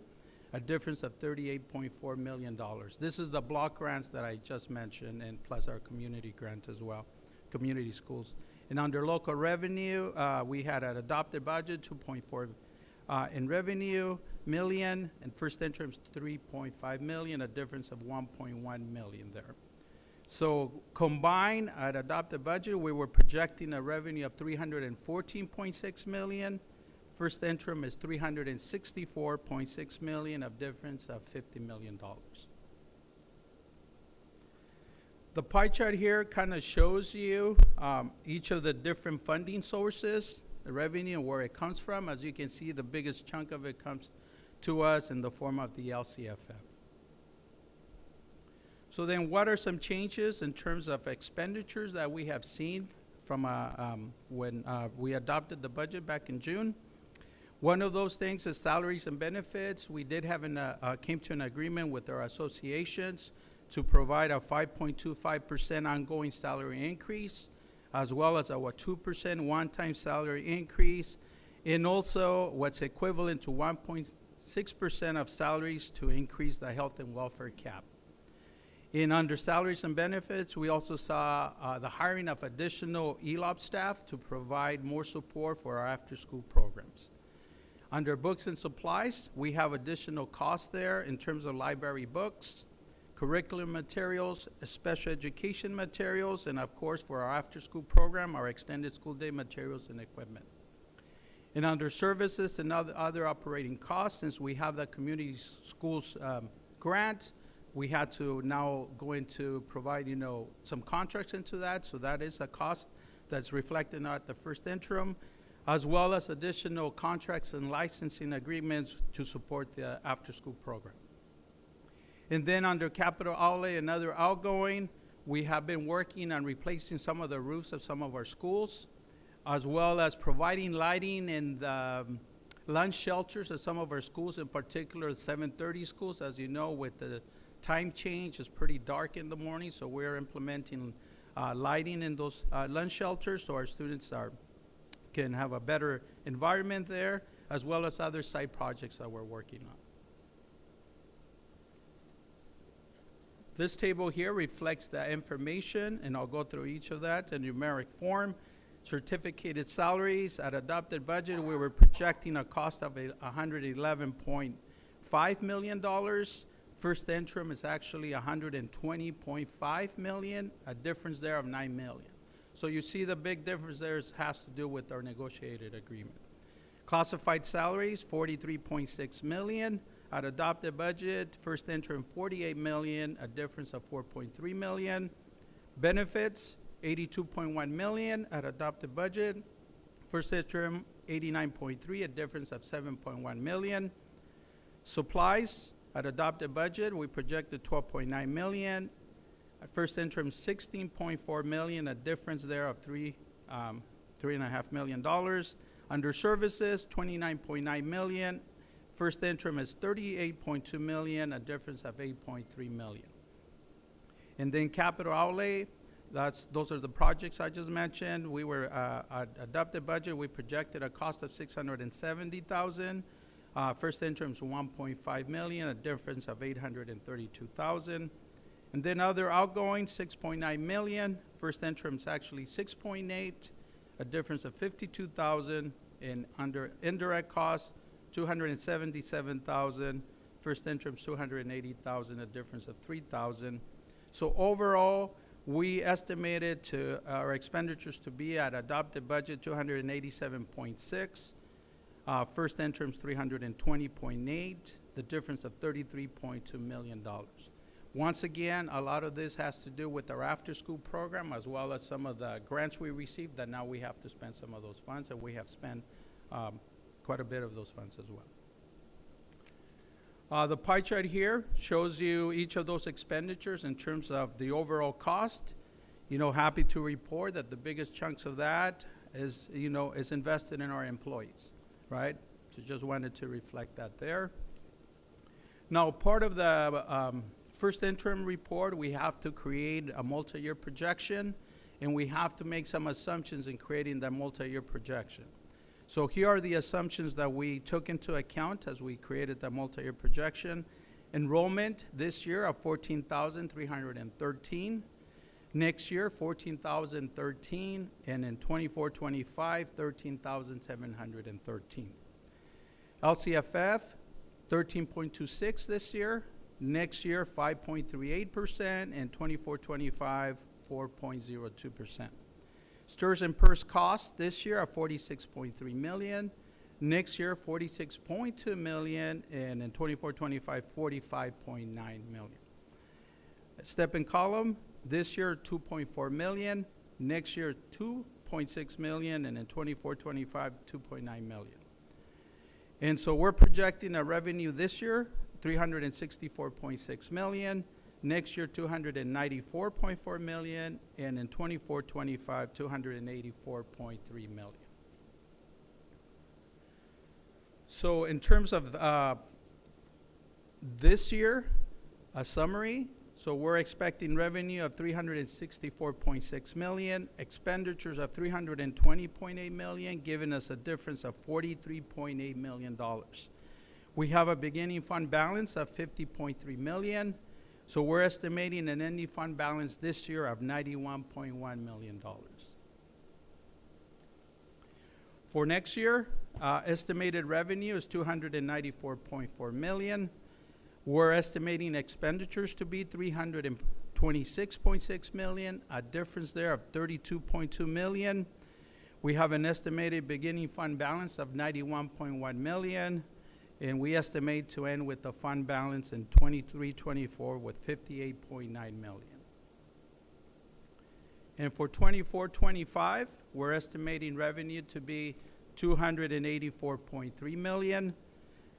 G: a difference of $38.4 million. This is the block grants that I just mentioned, and plus our community grant as well, community schools. And under local revenue, we had at adopted budget $2.4 in revenue million, and first interim is $3.5 million, a difference of $1.1 million there. So combined at adopted budget, we were projecting a revenue of $314.6 million. First interim is $364.6 million, a difference of $50 million. The pie chart here kind of shows you each of the different funding sources, the revenue and where it comes from. As you can see, the biggest chunk of it comes to us in the form of the LCFF. So then what are some changes in terms of expenditures that we have seen from when we adopted the budget back in June? One of those things is salaries and benefits. We did have came to an agreement with our associations to provide a 5.25% ongoing salary increase, as well as a 2% one-time salary increase, and also what's equivalent to 1.6% of salaries to increase the health and welfare cap. In under salaries and benefits, we also saw the hiring of additional ELOP staff to provide more support for our after-school programs. Under books and supplies, we have additional costs there in terms of library books, curriculum materials, special education materials, and of course for our after-school program, our extended school day materials and equipment. And under services and other operating costs, since we have the community schools grant, we had to now go into provide, some contracts into that. So that is a cost that's reflected at the first interim, as well as additional contracts and licensing agreements to support the after-school program. And then under capital outlay and other outgoing, we have been working on replacing some of the roofs of some of our schools, as well as providing lighting in the lunch shelters of some of our schools, in particular 7:30 schools. As you know, with the time change, it's pretty dark in the morning, so we're implementing lighting in those lunch shelters so our students can have a better environment there, as well as other side projects that we're working on. This table here reflects the information, and I'll go through each of that in numeric form. Certificated salaries. At adopted budget, we were projecting a cost of $111.5 million. First interim is actually $120.5 million, a difference there of $9 million. So you see the big difference there has to do with our negotiated agreement. Classified salaries, $43.6 million. At adopted budget, first interim, $48 million, a difference of $4.3 million. Benefits, $82.1 million at adopted budget. First interim, $89.3, a difference of $7.1 million. Supplies, at adopted budget, we projected $12.9 million. At first interim, $16.4 million, a difference there of $3.5 million. Under services, $29.9 million. First interim is $38.2 million, a difference of $8.3 million. And then capital outlay, those are the projects I just mentioned. We were at adopted budget, we projected a cost of $670,000. First interim is $1.5 million, a difference of $832,000. And then other outgoing, $6.9 million. First interim is actually $6.8, a difference of $52,000. And under indirect costs, $277,000. First interim is $280,000, a difference of $3,000. So overall, we estimated our expenditures to be at adopted budget $287.6. First interim is $320.8, the difference of $33.2 million. Once again, a lot of this has to do with our after-school program, as well as some of the grants we received that now we have to spend some of those funds, and we have spent quite a bit of those funds as well. The pie chart here shows you each of those expenditures in terms of the overall cost. Happy to report that the biggest chunks of that is invested in our employees, right? So just wanted to reflect that there. Now, part of the first interim report, we have to create a multi-year projection, and we have to make some assumptions in creating that multi-year projection. So here are the assumptions that we took into account as we created the multi-year projection. Enrollment this year of 14,313. Next year, 14,013. And in 24-25, 13,713. LCFF, 13.26 this year. Next year, 5.38%. And 24-25, 4.02%. Stirs and purse costs this year are $46.3 million. Next year, $46.2 million. And in 24-25, $45.9 million. Step and column, this year, $2.4 million. Next year, $2.6 million. And in 24-25, $2.9 million. And so we're projecting a revenue this year, $364.6 million. Next year, $294.4 million, and in 24-25, $284.3 million. So in terms of this year, a summary, so we're expecting revenue of $364.6 million, expenditures of $320.8 million, giving us a difference of $43.8 million. We have a beginning fund balance of $50.3 million. So we're estimating an ending fund balance this year of $91.1 million. For next year, estimated revenue is $294.4 million. We're estimating expenditures to be $326.6 million, a difference there of $32.2 million. We have an estimated beginning fund balance of $91.1 million. And we estimate to end with the fund balance in 23-24 with $58.9 million. And for 24-25, we're estimating revenue to be $284.3 million.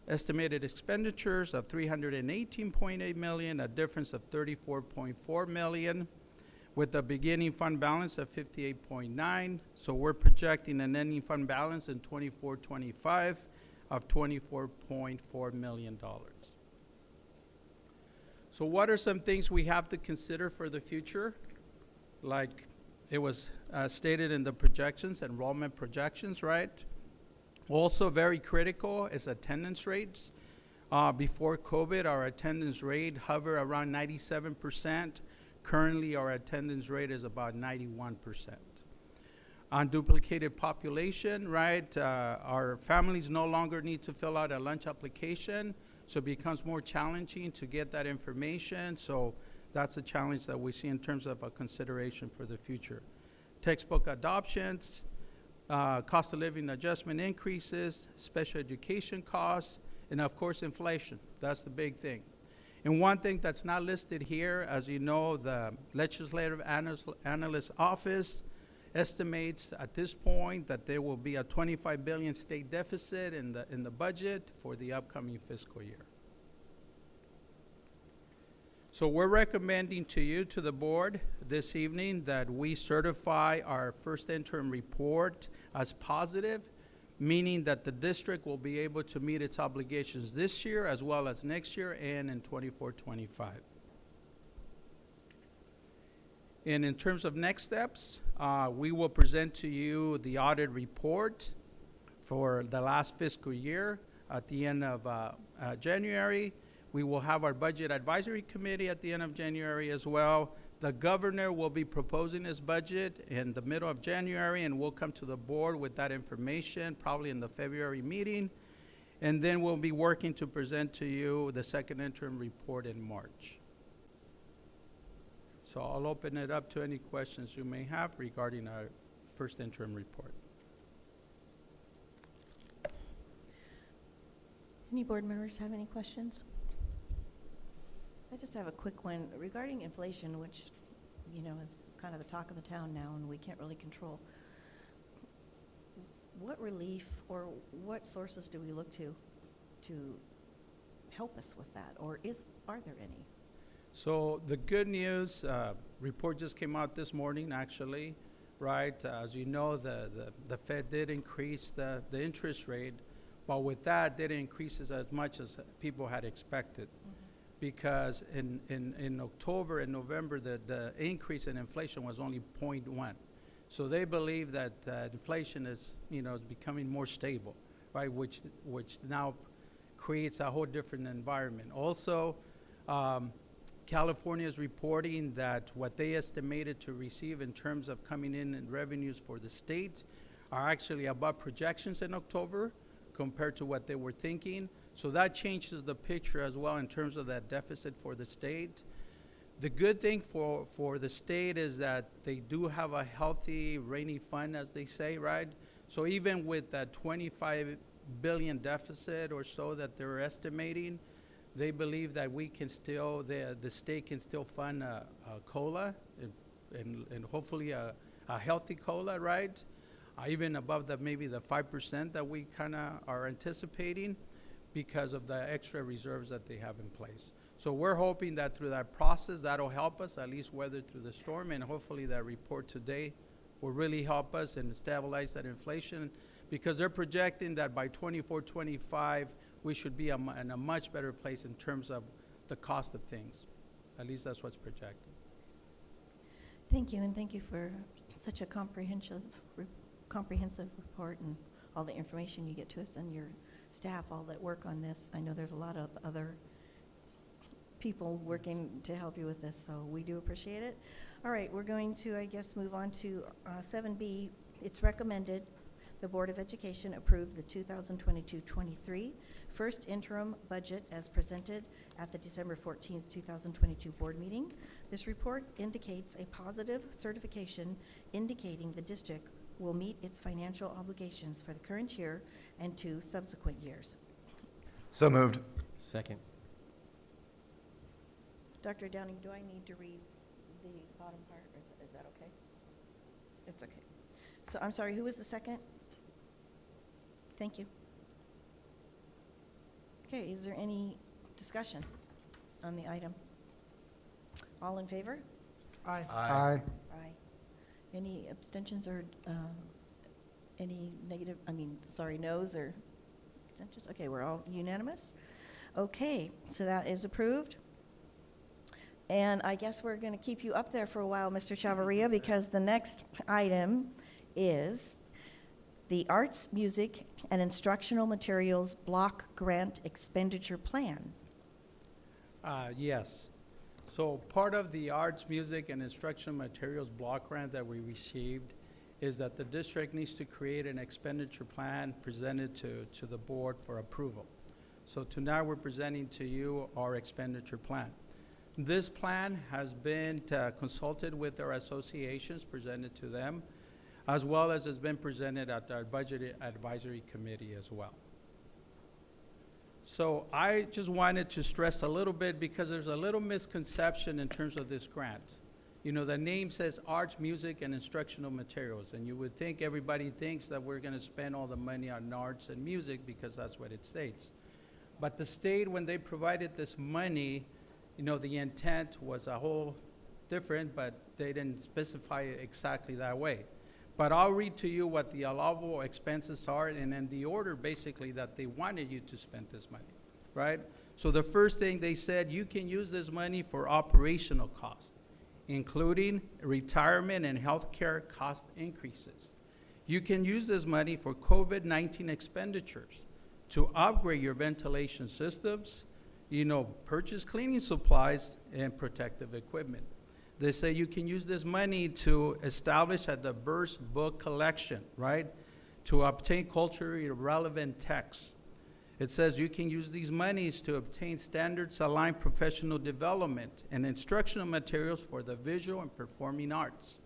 G: Estimated expenditures of $318.8 million, a difference of $34.4 million. with a beginning fund balance of 58.9. So we're projecting an ending fund balance in 24-25 of $24.4 million. So what are some things we have to consider for the future? Like it was stated in the projections, enrollment projections, right? Also very critical is attendance rates. Before COVID, our attendance rate hovered around 97%. Currently, our attendance rate is about 91%. Unduplicated population, right? Our families no longer need to fill out a lunch application, so it becomes more challenging to get that information. So that's a challenge that we see in terms of a consideration for the future. Textbook adoptions, cost of living adjustment increases, special education costs, and of course inflation. That's the big thing. And one thing that's not listed here, as you know, the Legislative Analyst Office estimates at this point that there will be a $25 billion state deficit in the budget for the upcoming fiscal year. So we're recommending to you, to the board, this evening that we certify our first interim report as positive, meaning that the district will be able to meet its obligations this year as well as next year and in 24-25. And in terms of next steps, we will present to you the audit report for the last fiscal year at the end of January. We will have our budget advisory committee at the end of January as well. The governor will be proposing his budget in the middle of January, and we'll come to the board with that information probably in the February meeting. And then we'll be working to present to you the second interim report in March. So I'll open it up to any questions you may have regarding our first interim report.
J: Any board members have any questions? I just have a quick one regarding inflation, which, you know, is kind of the talk of the town now and we can't really control. What relief or what sources do we look to help us with that? Or are there any?
G: So the good news, report just came out this morning, actually, right? As you know, the Fed did increase the interest rate, but with that, didn't increase as much as people had expected. Mm-hmm. Because in October and November, the increase in inflation was only 0.1. So they believe that inflation is, is becoming more stable, right? Which now creates a whole different environment. Also, California is reporting that what they estimated to receive in terms of coming in revenues for the state are actually above projections in October compared to what they were thinking. So that changes the picture as well in terms of that deficit for the state. The good thing for the state is that they do have a healthy rainy fund, as they say, right? So even with that $25 billion deficit or so that they're estimating, they believe that we can still, the state can still fund a COLA and hopefully a healthy COLA, right? Even above maybe the 5% that we kind of are anticipating because of the extra reserves that they have in place. So we're hoping that through that process, that'll help us at least weather through the storm, and hopefully that report today will really help us and stabilize that inflation, because they're projecting that by 24-25, we should be in a much better place in terms of the cost of things. At least that's what's projected.
J: Thank you, and thank you for such a comprehensive report and all the information you get to us and your staff, all that work on this. I know there's a lot of other people working to help you with this, so we do appreciate it. All right, we're going to, I guess, move on to 7B. It's recommended the Board of Education approve the 2022-23 first interim budget as presented at the December 14th, 2022 board meeting. This report indicates a positive certification indicating the district will meet its financial obligations for the current year and 2 subsequent years.
K: So moved.
D: Second.
J: Dr. Downing, do I need to read the bottom part, or is that okay? It's okay. So I'm sorry, who was the second? Thank you. Okay, is there any discussion on the item? All in favor?
E: Aye.
A: Aye.
J: Aye. Any abstentions or any negative, noes or abstentions? Okay, we're all unanimous. Okay, so that is approved. And I guess we're going to keep you up there for a while, Mr. Chavarria, because the next item is the Arts, Music, and Instructional Materials Block Grant Expenditure Plan.
G: Yes. So part of the arts, music, and instructional materials block grant that we received is that the district needs to create an expenditure plan presented to the board for approval. So tonight we're presenting to you our expenditure plan. This plan has been consulted with our associations, presented to them, as well as has been presented at our budget advisory committee as well. So I just wanted to stress a little bit because there's a little misconception in terms of this grant. You know, the name says arts, music, and instructional materials, and you would think everybody thinks that we're gonna spend all the money on arts and music because that's what it states. But the state, when they provided this money, you know, the intent was a whole different, but they didn't specify it exactly that way. But I'll read to you what the allowable expenses are and in the order basically that they wanted you to spend this money, right? So the first thing they said, you can use this money for operational costs, including retirement and healthcare cost increases. You can use this money for COVID-19 expenditures to upgrade your ventilation systems, you know, purchase cleaning supplies and protective equipment. They say you can use this money to establish a diverse book collection, right? To obtain culturally relevant texts. It says you can use these monies to obtain standards-aligned professional development and instructional materials for the visual and performing arts.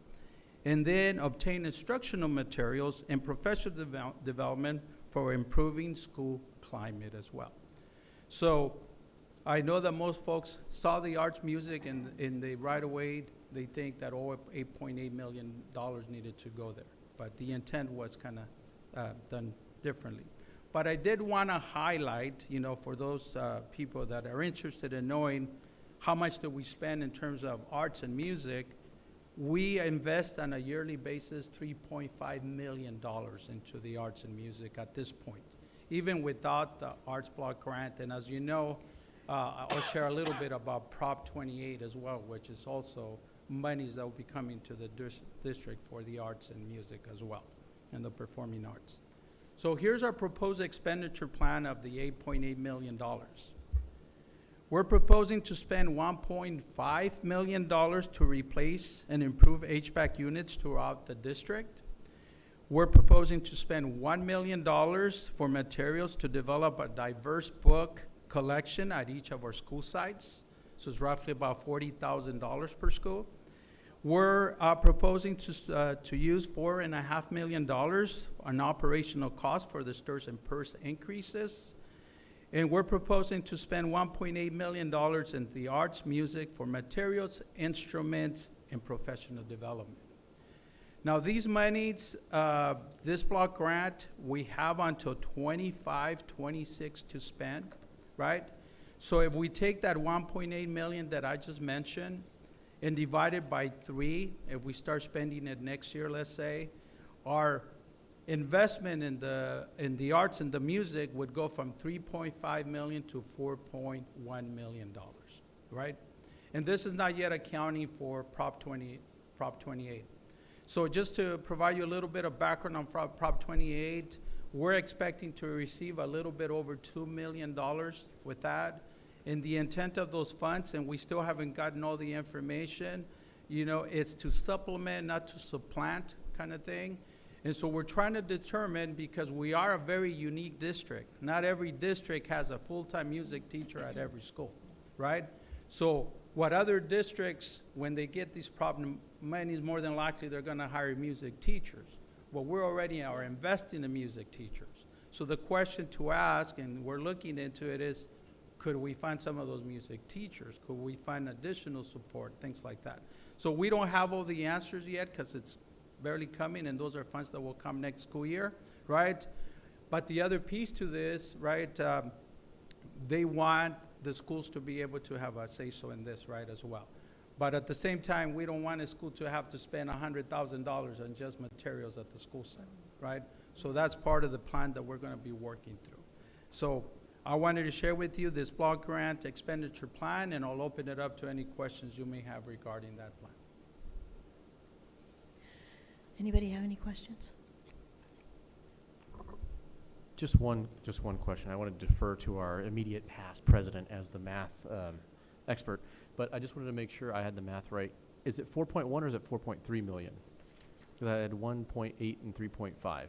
G: And then obtain instructional materials and professional development for improving school climate as well. So I know that most folks saw the arts, music, and they right away, they think that $8.8 million needed to go there. But the intent was kind of done differently. But I did want to highlight, you know, for those people that are interested in knowing how much do we spend in terms of arts and music, we invest on a yearly basis $3.5 million into the arts and music at this point, even without the arts block grant. And as you know, I'll share a little bit about Prop 28 as well, which is also monies that will be coming to the district for the arts and music as well, and the performing arts. So here's our proposed expenditure plan of the $8.8 million. We're proposing to spend $1.5 million to replace and improve HVAC units throughout the district. We're proposing to spend $1 million for materials to develop a diverse book collection at each of our school sites. So it's roughly about $40,000 per school. We're proposing to use $4.5 million on operational costs for the STIRS and PERS increases. And we're proposing to spend $1.8 million in the arts, music for materials, instruments, and professional development. Now these monies, this block grant, we have until 25-26 to spend, right? So if we take that 1.8 million that I just mentioned and divide it by 3, if we start spending it next year, let's say, our investment in the arts and the music would go from 3.5 million to 4.1 million dollars, right? And this is not yet accounting for Prop 28. So just to provide you a little bit of background on Prop 28, we're expecting to receive a little bit over $2 million with that. And the intent of those funds, and we still haven't gotten all the information, you know, it's to supplement, not to supplant kind of thing. And so we're trying to determine, because we are a very unique district. Not every district has a full-time music teacher at every school, right? So what other districts, when they get these problem monies, more than likely they're gonna hire music teachers. Well, we're already are investing in music teachers. So the question to ask, and we're looking into it, is could we find some of those music teachers? Could we find additional support, things like that? So we don't have all the answers yet because it's barely coming, and those are funds that will come next school year, right? But the other piece to this, right, they want the schools to be able to have a say-so in this, right, as well. But at the same time, we don't want a school to have to spend $100,000 on just materials at the school site, right? So that's part of the plan that we're going to be working through. So I wanted to share with you this block grant expenditure plan, and I'll open it up to any questions you may have regarding that plan.
J: Anybody have any questions?
D: Just one question. I want to defer to our immediate past president as the math expert, but I just wanted to make sure I had the math right. Is it 4.1 or is it 4.3 million? Because I had 1.8 and 3.5.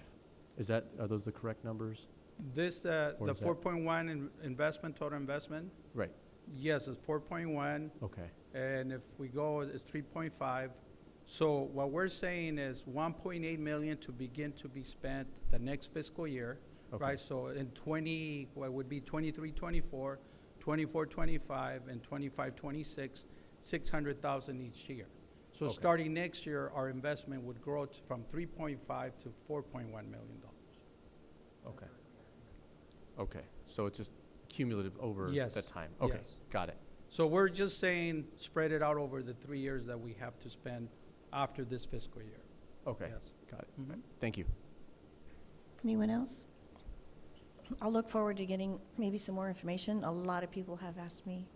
D: Are those the correct numbers?
G: This, the
D: Or is that-
G: 4.1 investment, total investment,
D: Right.
G: yes, it's 4.1.
D: Okay.
G: And if we go, it's 3.5. So what we're saying is 1.8 million to begin to be spent the next fiscal year,
D: Okay.
G: right? So in 23, 24, 25, and 25, 26, 600,000 each year. So
D: Okay.
G: starting next year, our investment would grow from 3.5 to $4.1 million.
D: Okay. Okay. So it's just cumulative over
G: Yes.
D: that time. Okay.
G: Yes.
D: Got it.
G: So we're just saying, spread it out over the 3 years that we have to spend after this fiscal year.
D: Okay.
G: Yes.
D: Got it.
G: Mhm.
D: Thank you.
J: Anyone else? I'll look forward to getting maybe some more information. A lot of people have asked me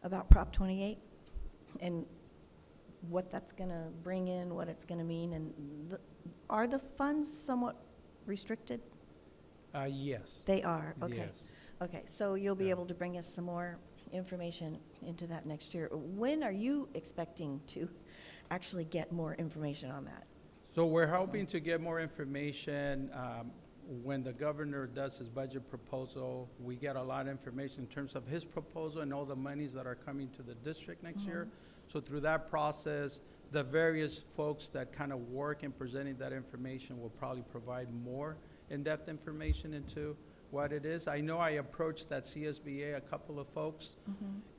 J: about Prop 28 and what that's going to bring in, what it's going to mean, and are the funds somewhat restricted?
G: Yes.
J: They are, okay.
G: Yes.
J: Okay, so you'll be
G: Yeah.
J: able to bring us some more information into that next year. When are you expecting to actually get more information on that?
G: So we're hoping to get more information when the governor does his budget proposal. We get a lot of information in terms of his proposal and all the monies that are coming to the district next year. So through that process, the various folks that kind of work in presenting that information will probably provide more in-depth information into what it is. I know I approached that CSBA, a couple of folks,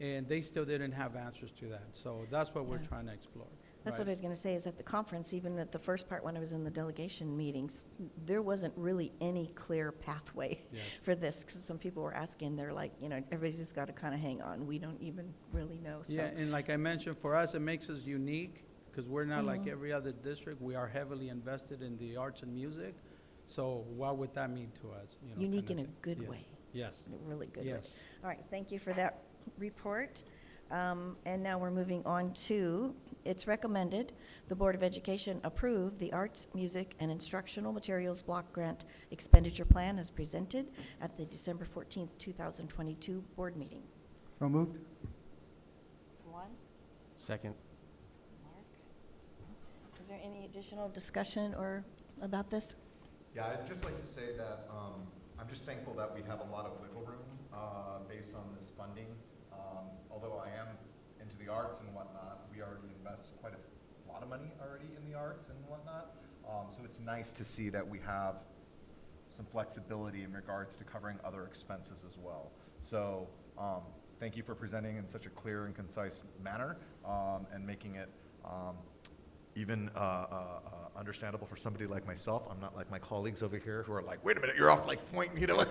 G: and they still didn't have answers to that. So that's what we're
J: Yeah.
G: trying to explore.
J: That's
G: right?
J: what I was going to say, is at the conference, even at the first part when I was in the delegation meetings, there wasn't really any clear pathway
G: Yes.
J: for this, because some people were asking, they're like, everybody's just got to kind of hang on. We don't even really know, so.
G: Yeah, and like I mentioned, for us, it makes us unique, because we're not like
J: Mhm.
G: every other district. We are heavily invested in the arts and music. So what would that mean to us? You know,
J: Unique
G: kind
J: in
G: of
J: a
G: thing.
J: good
G: Yes.
J: way,
G: Yes,
J: in a really good way.
G: yes.
J: All right, thank you for that report. And now we're moving on to, it's recommended the Board of Education approve the Arts, Music, and Instructional Materials Block Grant Expenditure Plan as presented at the December 14th, 2022 board meeting.
A: So moved.
J: Juan?
D: Second.
J: Mark? Is there any additional discussion or about this?
C: Yeah, I'd just like to say that I'm just thankful that we have a lot of wiggle room based on this funding. Although I am into the arts and whatnot, we already invest quite a lot of money already in the arts and whatnot. So it's nice to see that we have some flexibility in regards to covering other expenses as well. So thank you for presenting in such a clear and concise manner and making it even understandable for somebody like myself. I'm not like my colleagues over here who are like, wait a minute, you're off like point, you know.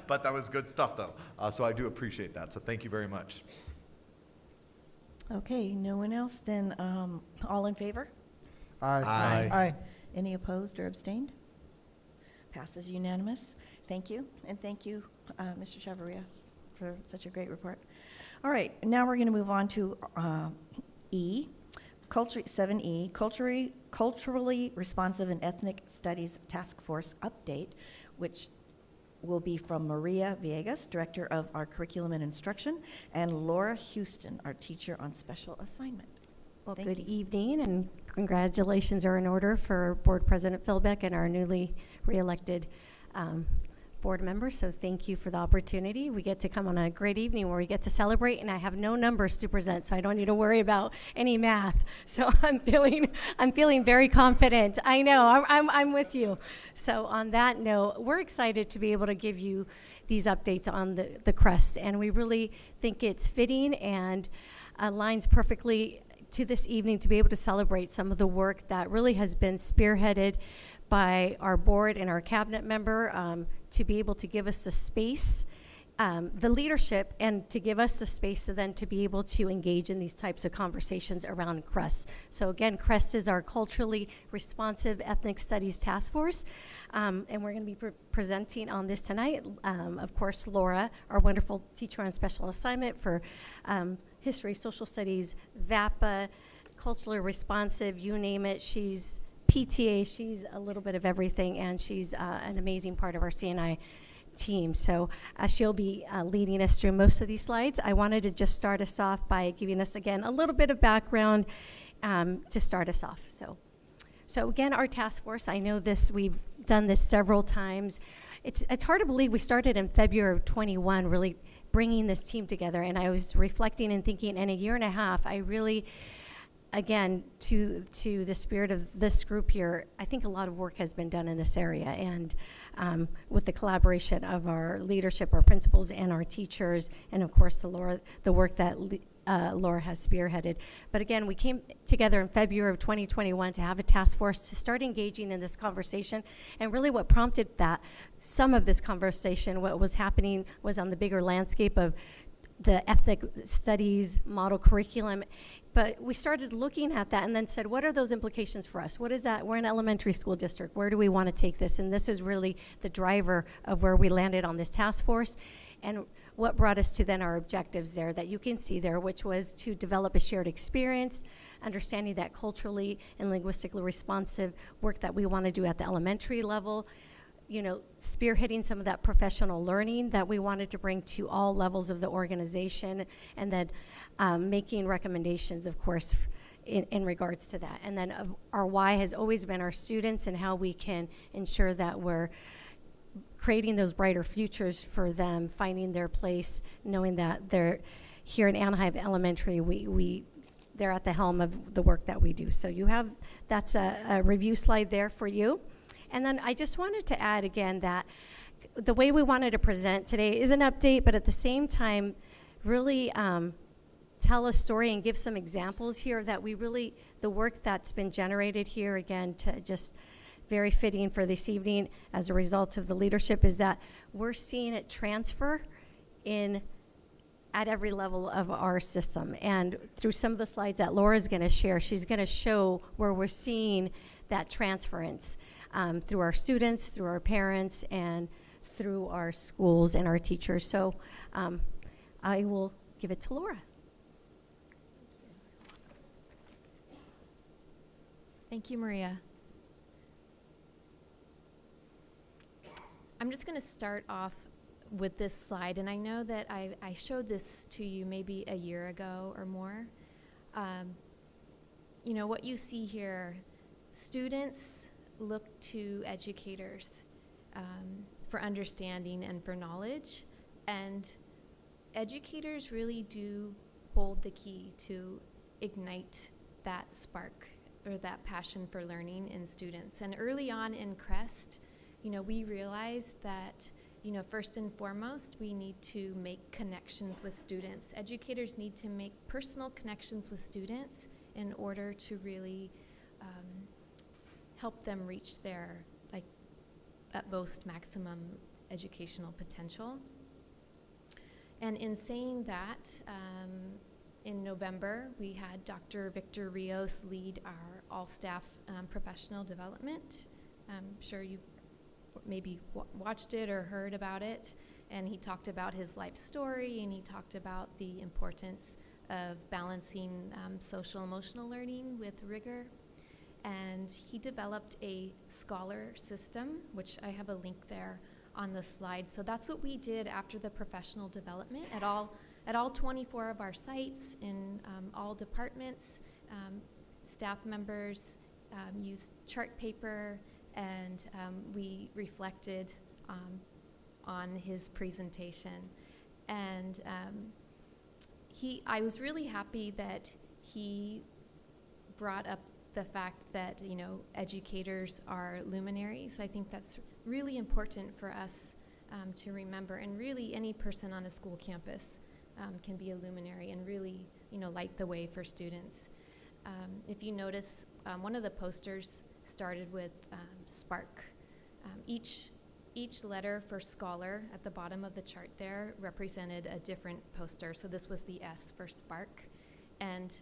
C: But that was good stuff though. So I do appreciate that. So thank you very much.
J: Okay, no one else, then all in favor?
C: Aye.
E: Aye.
J: Any opposed or abstained? Passes unanimous. Thank you, and thank you, Mr. Chavarria, for such a great report. All right, now we're going to move on to E, 7E, Culturally Responsive and Ethnic Studies Task Force Update, which will be from Maria Villegas, Director of our Curriculum and Instruction, and Laura Houston, our Teacher on Special Assignment.
K: Well,
J: Thank
K: good
J: you.
K: evening, and congratulations are in order for Board President Philbeck and our newly re-elected board members. So thank you for the opportunity. We get to come on a great evening where we get to celebrate, and I have no numbers to present, so I don't need to worry about any math. So I'm feeling very confident. I know, I'm with you. So on that note, we're excited to be able to give you these updates on the crest, and we really think it's fitting and aligns perfectly to this evening to be able to celebrate some of the work that really has been spearheaded by our board and our cabinet member to be able to give us the space the leadership and to give us the space to then to be able to engage in these types of conversations around CREST. So again, CREST is our Culturally Responsive Ethnic Studies Task Force, and we're going to be presenting on this tonight. Of course, Laura, our wonderful teacher on special assignment for history, social studies, VAPA, culturally responsive, you name it. She's PTA, she's a little bit of everything, and she's an amazing part of our CNI team. So she'll be leading us through most of these slides. I wanted to just start us off by giving us, again, a little bit of background to start us off. So again, our task force, I know this, we've done this several times. It's hard to believe we started in February of 21, really bringing this team together. And I was reflecting and thinking, in a year and a half, I really, again, to the spirit of this group here, I think a lot of work has been done in this area. And with the collaboration of our leadership, our principals, and our teachers, and of course the work that Laura has spearheaded. But again, we came together in February of 2021 to have a task force to start engaging in this conversation. And really what prompted some of this conversation, what was happening was on the bigger landscape of the ethnic studies model curriculum. But we started looking at that and then said, what are those implications for us? What is that? We're an elementary school district. Where do we want to take this? And this is really the driver of where we landed on this task force and what brought us to then our objectives there that you can see there, which was to develop a shared experience, understanding that culturally and linguistically responsive work that we want to do at the elementary level, spearheading some of that professional learning that we wanted to bring to all levels of the organization, and then making recommendations, of course, in regards to that. And then our why has always been our students and how we can ensure that we're creating those brighter futures for them, finding their place, knowing that they're here in Anaheim Elementary, they're at the helm of the work that we do. So that's a review slide there for you. And then I just wanted to add again that the way we wanted to present today is an update, but at the same time, really tell a story and give some examples here that the work that's been generated here, again, to just very fitting for this evening as a result of the leadership, is that we're seeing it transfer at every level of our system. And through some of the slides that Laura's going to share, she's going to show where we're seeing that transference through our students, through our parents, and through our schools and our teachers. So I will give it to Laura.
L: Thank you, Maria. I'm just going to start off with this slide, and I know that I showed this to you maybe a year ago or more. What you see here, students look to educators for understanding and for knowledge, and educators really do hold the key to ignite that spark or that passion for learning in students. And early on in CREST, we realized that, first and foremost, we need to make connections with students. Educators need to make personal connections with students in order to really help them reach their utmost maximum educational potential. And in saying that, in November, we had Dr. Victor Rios lead our all-staff professional development. I'm sure you've maybe watched it or heard about it. And he talked about his life story, and he talked about the importance of balancing social-emotional learning with rigor. And he developed a scholar system, which I have a link there on the slide. So that's what we did after the professional development at all 24 of our sites in all departments. Staff members used chart paper, and we reflected on his presentation. And I was really happy that he brought up the fact that educators are luminaries. I think that's really important for us to remember, and really any person on a school campus can be a luminary and really light the way for students. If you notice, one of the posters started with spark. Each each letter for scholar at the bottom of the chart there represented a different poster. So this was the S for spark. And,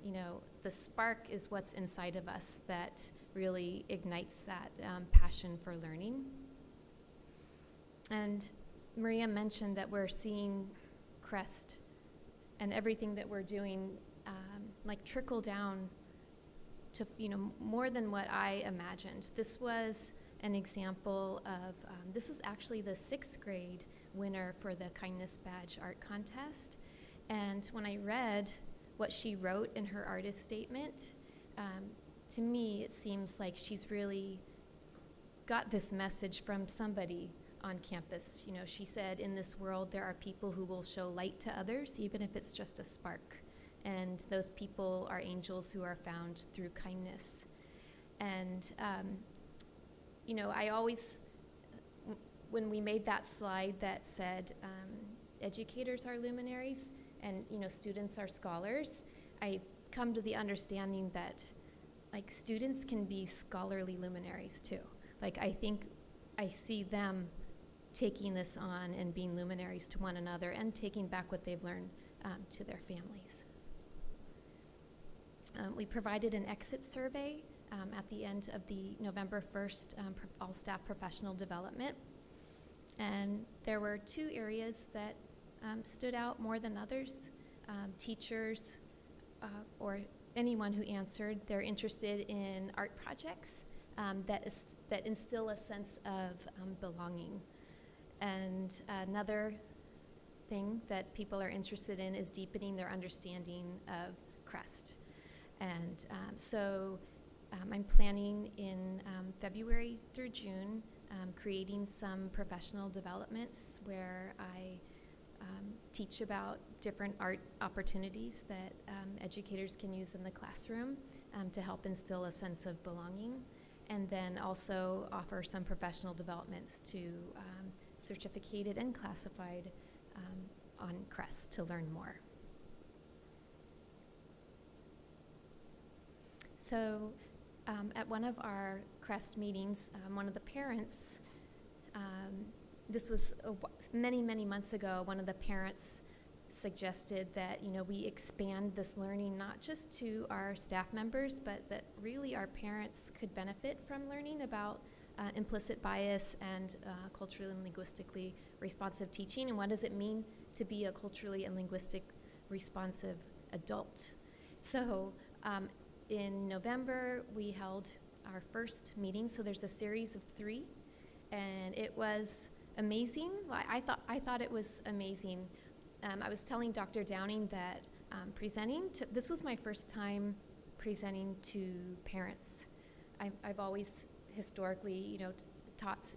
L: you know, the spark is what's inside of us that really ignites that passion for learning. And Maria mentioned that we're seeing CREST and everything that we're doing like trickle down to, you know, more than what I imagined. This was an example of, this is actually the 6th grade winner for the Kindness Badge Art Contest. And when I read what she wrote in her artist statement, to me it seems like she's really got this message from somebody on campus. You know, she said, in this world there are people who will show light to others, even if it's just a spark. And those people are angels who are found through kindness. And you know, I always, when we made that slide that said educators are luminaries and, you know, students are scholars, I come to the understanding that, like, students can be scholarly luminaries too. Like, I think I see them taking this on and being luminaries to one another and taking back what they've learned to their families. We provided an exit survey at the end of the November 1st all staff professional development. And there were 2 areas that stood out more than others. Teachers or anyone who answered, they're interested in art projects that instill a sense of belonging. And another thing that people are interested in is deepening their understanding of CREST. And so I'm planning in February through June creating some professional developments where I teach about different art opportunities that educators can use in the classroom to help instill a sense of belonging, and then also offer some professional developments to certificated and classified on CREST to learn more. So at one of our CREST meetings, one of the parents, this was many, many months ago, one of the parents suggested that, you know, we expand this learning not just to our staff members, but that really our parents could benefit from learning about implicit bias and culturally and linguistically responsive teaching, and what does it mean to be a culturally and linguistic responsive adult. So in November, we held our first meeting. So there's a series of 3, and it was amazing. I thought it was amazing. I was telling Dr. Downing that this was my first time presenting to parents. I've always historically, you know, taught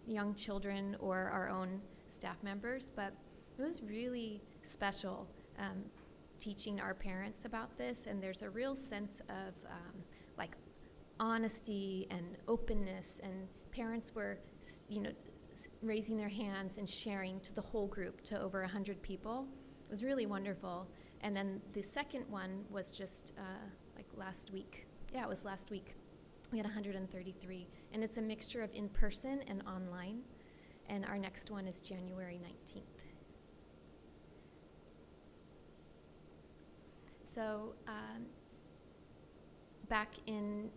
L: young children or our own staff members, but it was really special teaching our parents about this, and there's a real sense of like honesty and openness, and parents were, you know, raising their hands and sharing to the whole group, to over 100 people. It was really wonderful. And then the second one was just like last week. Yeah, it was last week. We had 133, and it's a mixture of in-person and online, and our next one is January 19th. So back in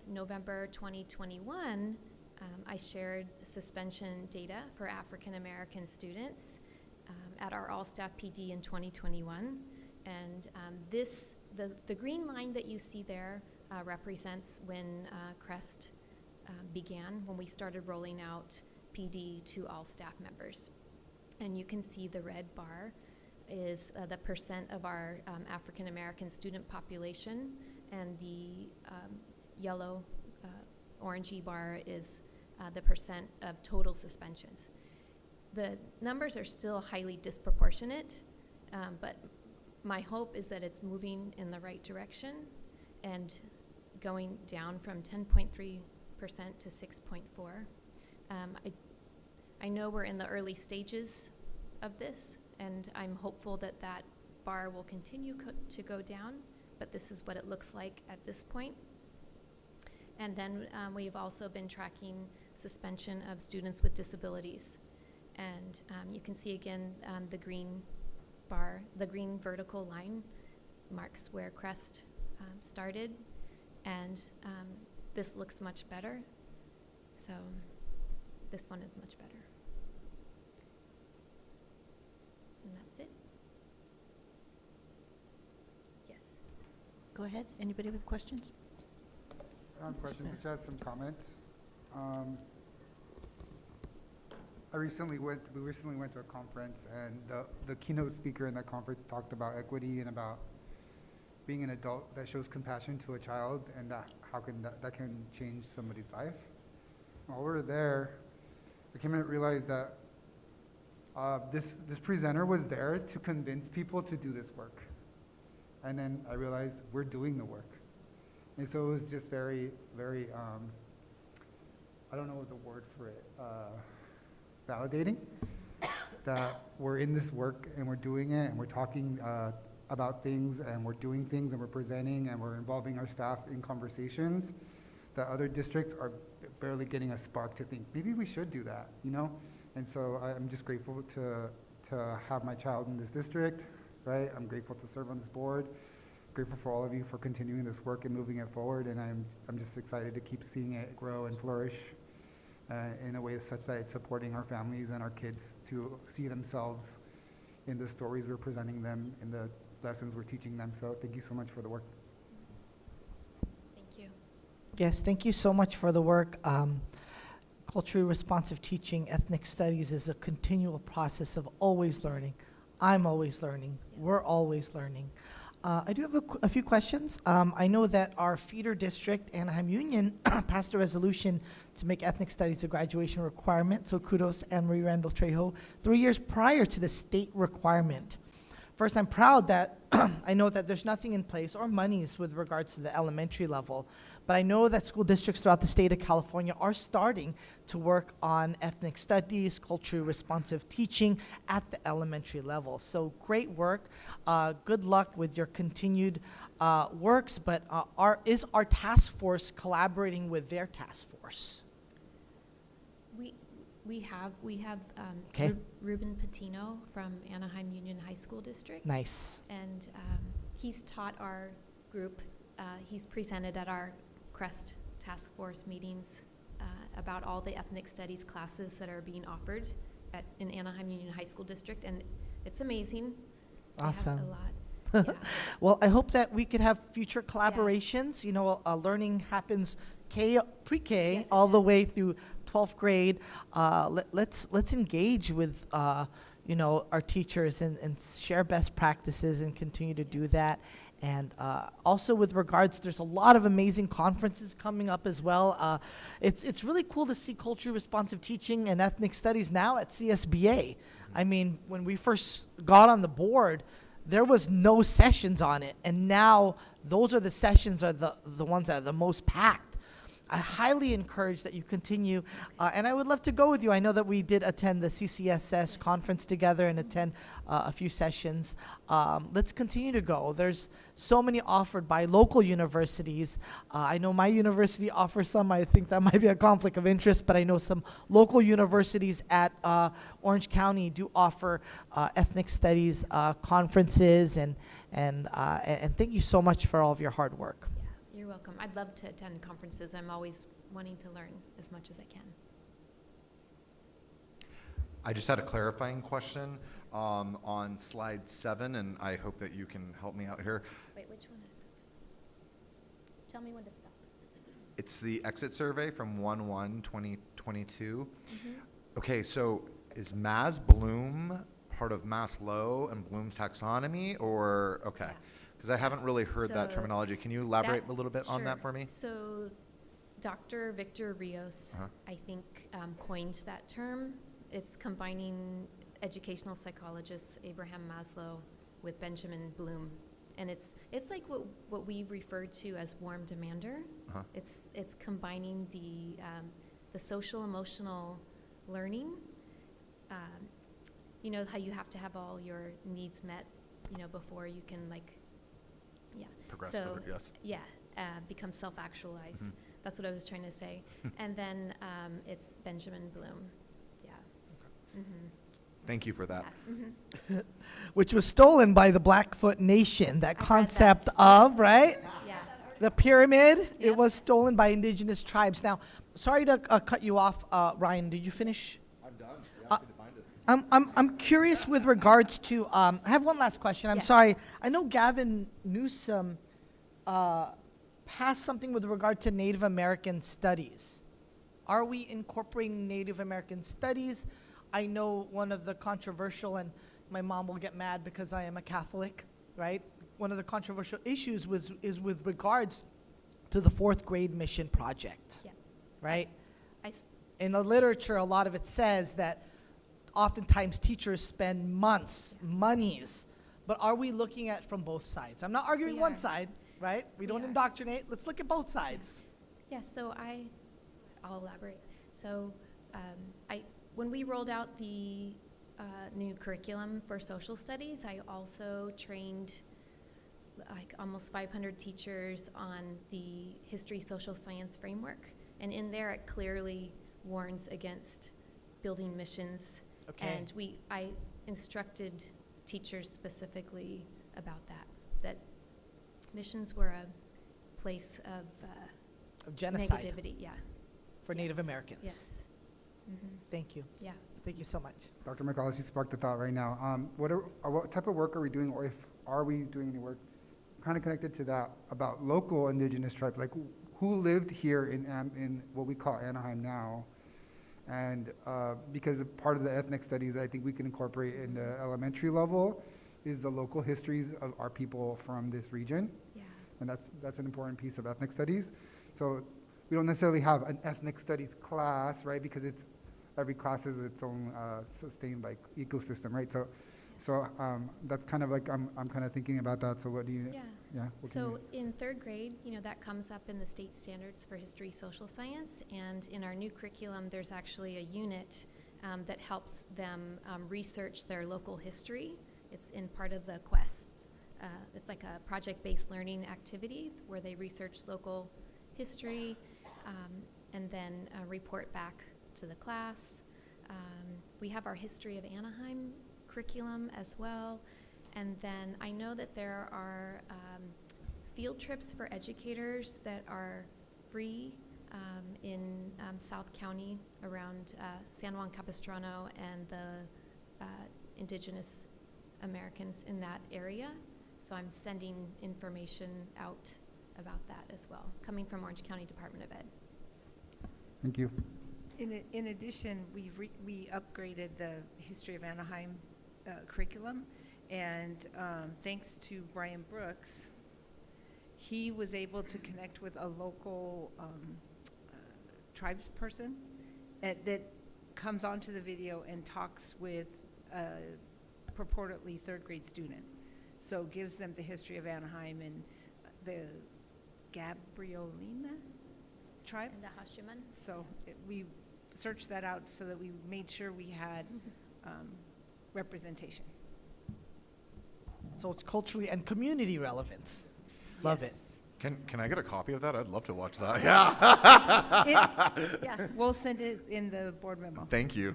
L: November 2021, I shared suspension data for African American students at our all-staff PD in 2021. And the green line that you see there represents when CREST began, when we started rolling out PD to all staff members. And you can see the red bar is the percent of our African American student population, and the yellow orangey bar is the percent of total suspensions. The numbers are still highly disproportionate, but my hope is that it's moving in the right direction and going down from 10.3% to 6.4%. I know we're in the early stages of this, and I'm hopeful that that bar will continue to go down, but this is what it looks like at this point. And then we've also been tracking suspension of students with disabilities. And you can see again the green bar, the green vertical line marks where CREST started, and this looks much better. So this one is much better. And that's it. Yes.
J: Go ahead. Anybody with questions?
A: I have questions, which has some comments. We recently went to a conference, and the keynote speaker in that conference talked about equity and about being an adult that shows compassion to a child, and that how can that can change somebody's life. While we were there, I came to realize that this presenter was there to convince people to do this work, and then I realized we're doing the work, and so it was just very, very I don't know the word for it. Validating that we're in this work and we're doing it and we're talking about things and we're doing things and we're presenting and we're involving our staff in conversations that other districts are barely getting a spark to think maybe we should do that, you know? And so I'm just grateful to have my child in this district, right? I'm grateful to serve on this board, grateful for all of you for continuing this work and moving it forward, and I'm just excited to keep seeing it grow and flourish in a way such that it's supporting our families and our kids to see themselves in the stories we're presenting them, in the lessons we're teaching them. So thank you so much for the work.
L: Thank you.
E: Yes, thank you so much for the work. Culturally responsive teaching, ethnic studies is a continual process of always learning. I'm always learning.
L: Yeah.
E: We're always learning. I do have a few questions. I know that our feeder district, Anaheim Union, passed a resolution to make ethnic studies a graduation requirement. So kudos, Anne-Marie Randall Trejo, 3 years prior to the state requirement. First, I'm proud that I know that there's nothing in place or monies with regards to the elementary level, but I know that school districts throughout the state of California are starting to work on ethnic studies, culturally responsive teaching at the elementary level. So great work. Good luck with your continued works, but is our task force collaborating with their task force?
L: We have
E: Okay.
L: Ruben Patino from Anaheim Union High School District.
E: Nice.
L: And he's taught our group, he's presented at our CREST task force meetings about all the ethnic studies classes that are being offered in Anaheim Union High School District, and it's amazing.
E: Awesome.
L: They have a lot. Yeah.
E: Well, I hope that we could have future collaborations. You know, learning happens pre-K
L: Yes, it
E: all the
L: does.
E: way through 12th grade. Let's engage with you know, our teachers and share best practices and continue to do that. And also with regards, there's a lot of amazing conferences coming up as well. It's really cool to see culturally responsive teaching and ethnic studies now at CSBA. I mean, when we first got on the board, there was no sessions on it, and now those are the sessions are the ones that are the most packed. I highly encourage that you continue, and I would love to go with you. I know that we did attend the CCSS conference together and attend a few sessions. Let's continue to go. There's so many offered by local universities. I know my university offers some. I think that might be a conflict of interest, but I know some local universities at Orange County do offer ethnic studies conferences, and thank you so much for all of your hard work.
L: You're welcome. I'd love to attend conferences. I'm always wanting to learn as much as I can.
C: I just had a clarifying question on slide 7, and I hope that you can help me out here.
L: Wait, which one is it? Tell me when to stop.
C: It's the exit survey from 1/1/2022.
L: Mm-hmm.
C: Okay, so is Mas Bloom part of Maslow and Bloom's taxonomy, or okay?
L: Yeah.
C: Because I haven't really heard that
L: So
C: terminology. Can you elaborate a little bit on that for me?
L: So Dr. Victor Rios, I think, coined that term. It's combining educational psychologist Abraham Maslow with Benjamin Bloom. And it's like what we refer to as warm demander. It's combining the social emotional learning. You know how you have to have all your needs met, you know, before you can progress
C: forward, yes.
L: become self-actualized. That's what I was trying to say. And then it's Benjamin Bloom. Yeah. Mm-hmm.
C: Thank you for that.
L: Yeah. Mm-hmm.
E: Which was stolen by the Blackfoot Nation, that
L: I read
E: concept
L: that.
E: of, right?
L: Yeah.
E: The pyramid, it
L: Yep.
E: was stolen by indigenous tribes. Now, sorry to cut you off, Ryan, did you finish?
C: I'm done. You're
E: Uh,
C: happy to find it.
E: I'm curious with regards to, I have one last question. I'm
L: Yes.
E: sorry. I know Gavin Newsom passed something with regard to Native American studies. Are we incorporating Native American studies? I know one of the controversial, and my mom will get mad because I am a Catholic, right? One of the controversial issues is with regards to the 4th grade mission project,
L: Yeah.
E: right?
L: I s-
E: In the literature, a lot of it says that oftentimes teachers spend months, monies, but are we looking at from both sides? I'm not arguing
L: We
E: one
L: are.
E: side, right? We
L: We
E: don't
L: are.
E: indoctrinate. Let's look at both sides.
L: Yeah, so I'll elaborate. So when we rolled out the new curriculum for social studies, I also trained like almost 500 teachers on the history social science framework. And in there, it clearly warns against building missions.
E: Okay.
L: And I instructed teachers specifically about that missions were a place of
E: Of genocide
L: negativity, yeah.
E: for Native
L: Yes.
E: Americans.
L: Yes. Mm-hmm.
E: Thank you.
L: Yeah.
E: Thank you so much.
A: Dr. McCullough, you sparked the thought right now. What type of work are we doing, or if are we doing any work kind of connected to that about local indigenous tribes, like who lived here in what we call Anaheim now? And because a part of the ethnic studies that I think we can incorporate in the elementary level is the local histories of our people from this region.
L: Yeah.
A: And that's an important piece of ethnic studies. So we don't necessarily have an ethnic studies class, right? Because every class is its own sustained like ecosystem, right? So that's kind of like I'm kind of thinking about that. So what do you?
L: Yeah.
A: Yeah. What can
L: So
A: you-
L: in 3rd grade, that comes up in the state standards for history, social science, and in our new curriculum, there's actually a unit that helps them research their local history. It's in part of the quests. It's like a project-based learning activity where they research local history and then report back to the class. We have our history of Anaheim curriculum as well. And then I know that there are field trips for educators that are free in South County around San Juan Capistrano and the indigenous Americans in that area. So I'm sending information out about that as well, coming from Orange County Department of Ed.
A: Thank you.
F: In addition, we upgraded the History of Anaheim curriculum, and thanks to Brian Brooks, he was able to connect with a local tribes person that comes onto the video and talks with a purportedly 3rd grade student. So gives them the history of Anaheim and the Gabrielina tribe.
L: And the Hashiman?
F: So we searched that out so that we made sure we had representation.
E: So it's culturally and community relevant. Love it.
F: Yes.
C: Can I get a copy of that? I'd love to watch that. Yeah.
F: Yeah, we'll send it in the board memo.
C: Thank you.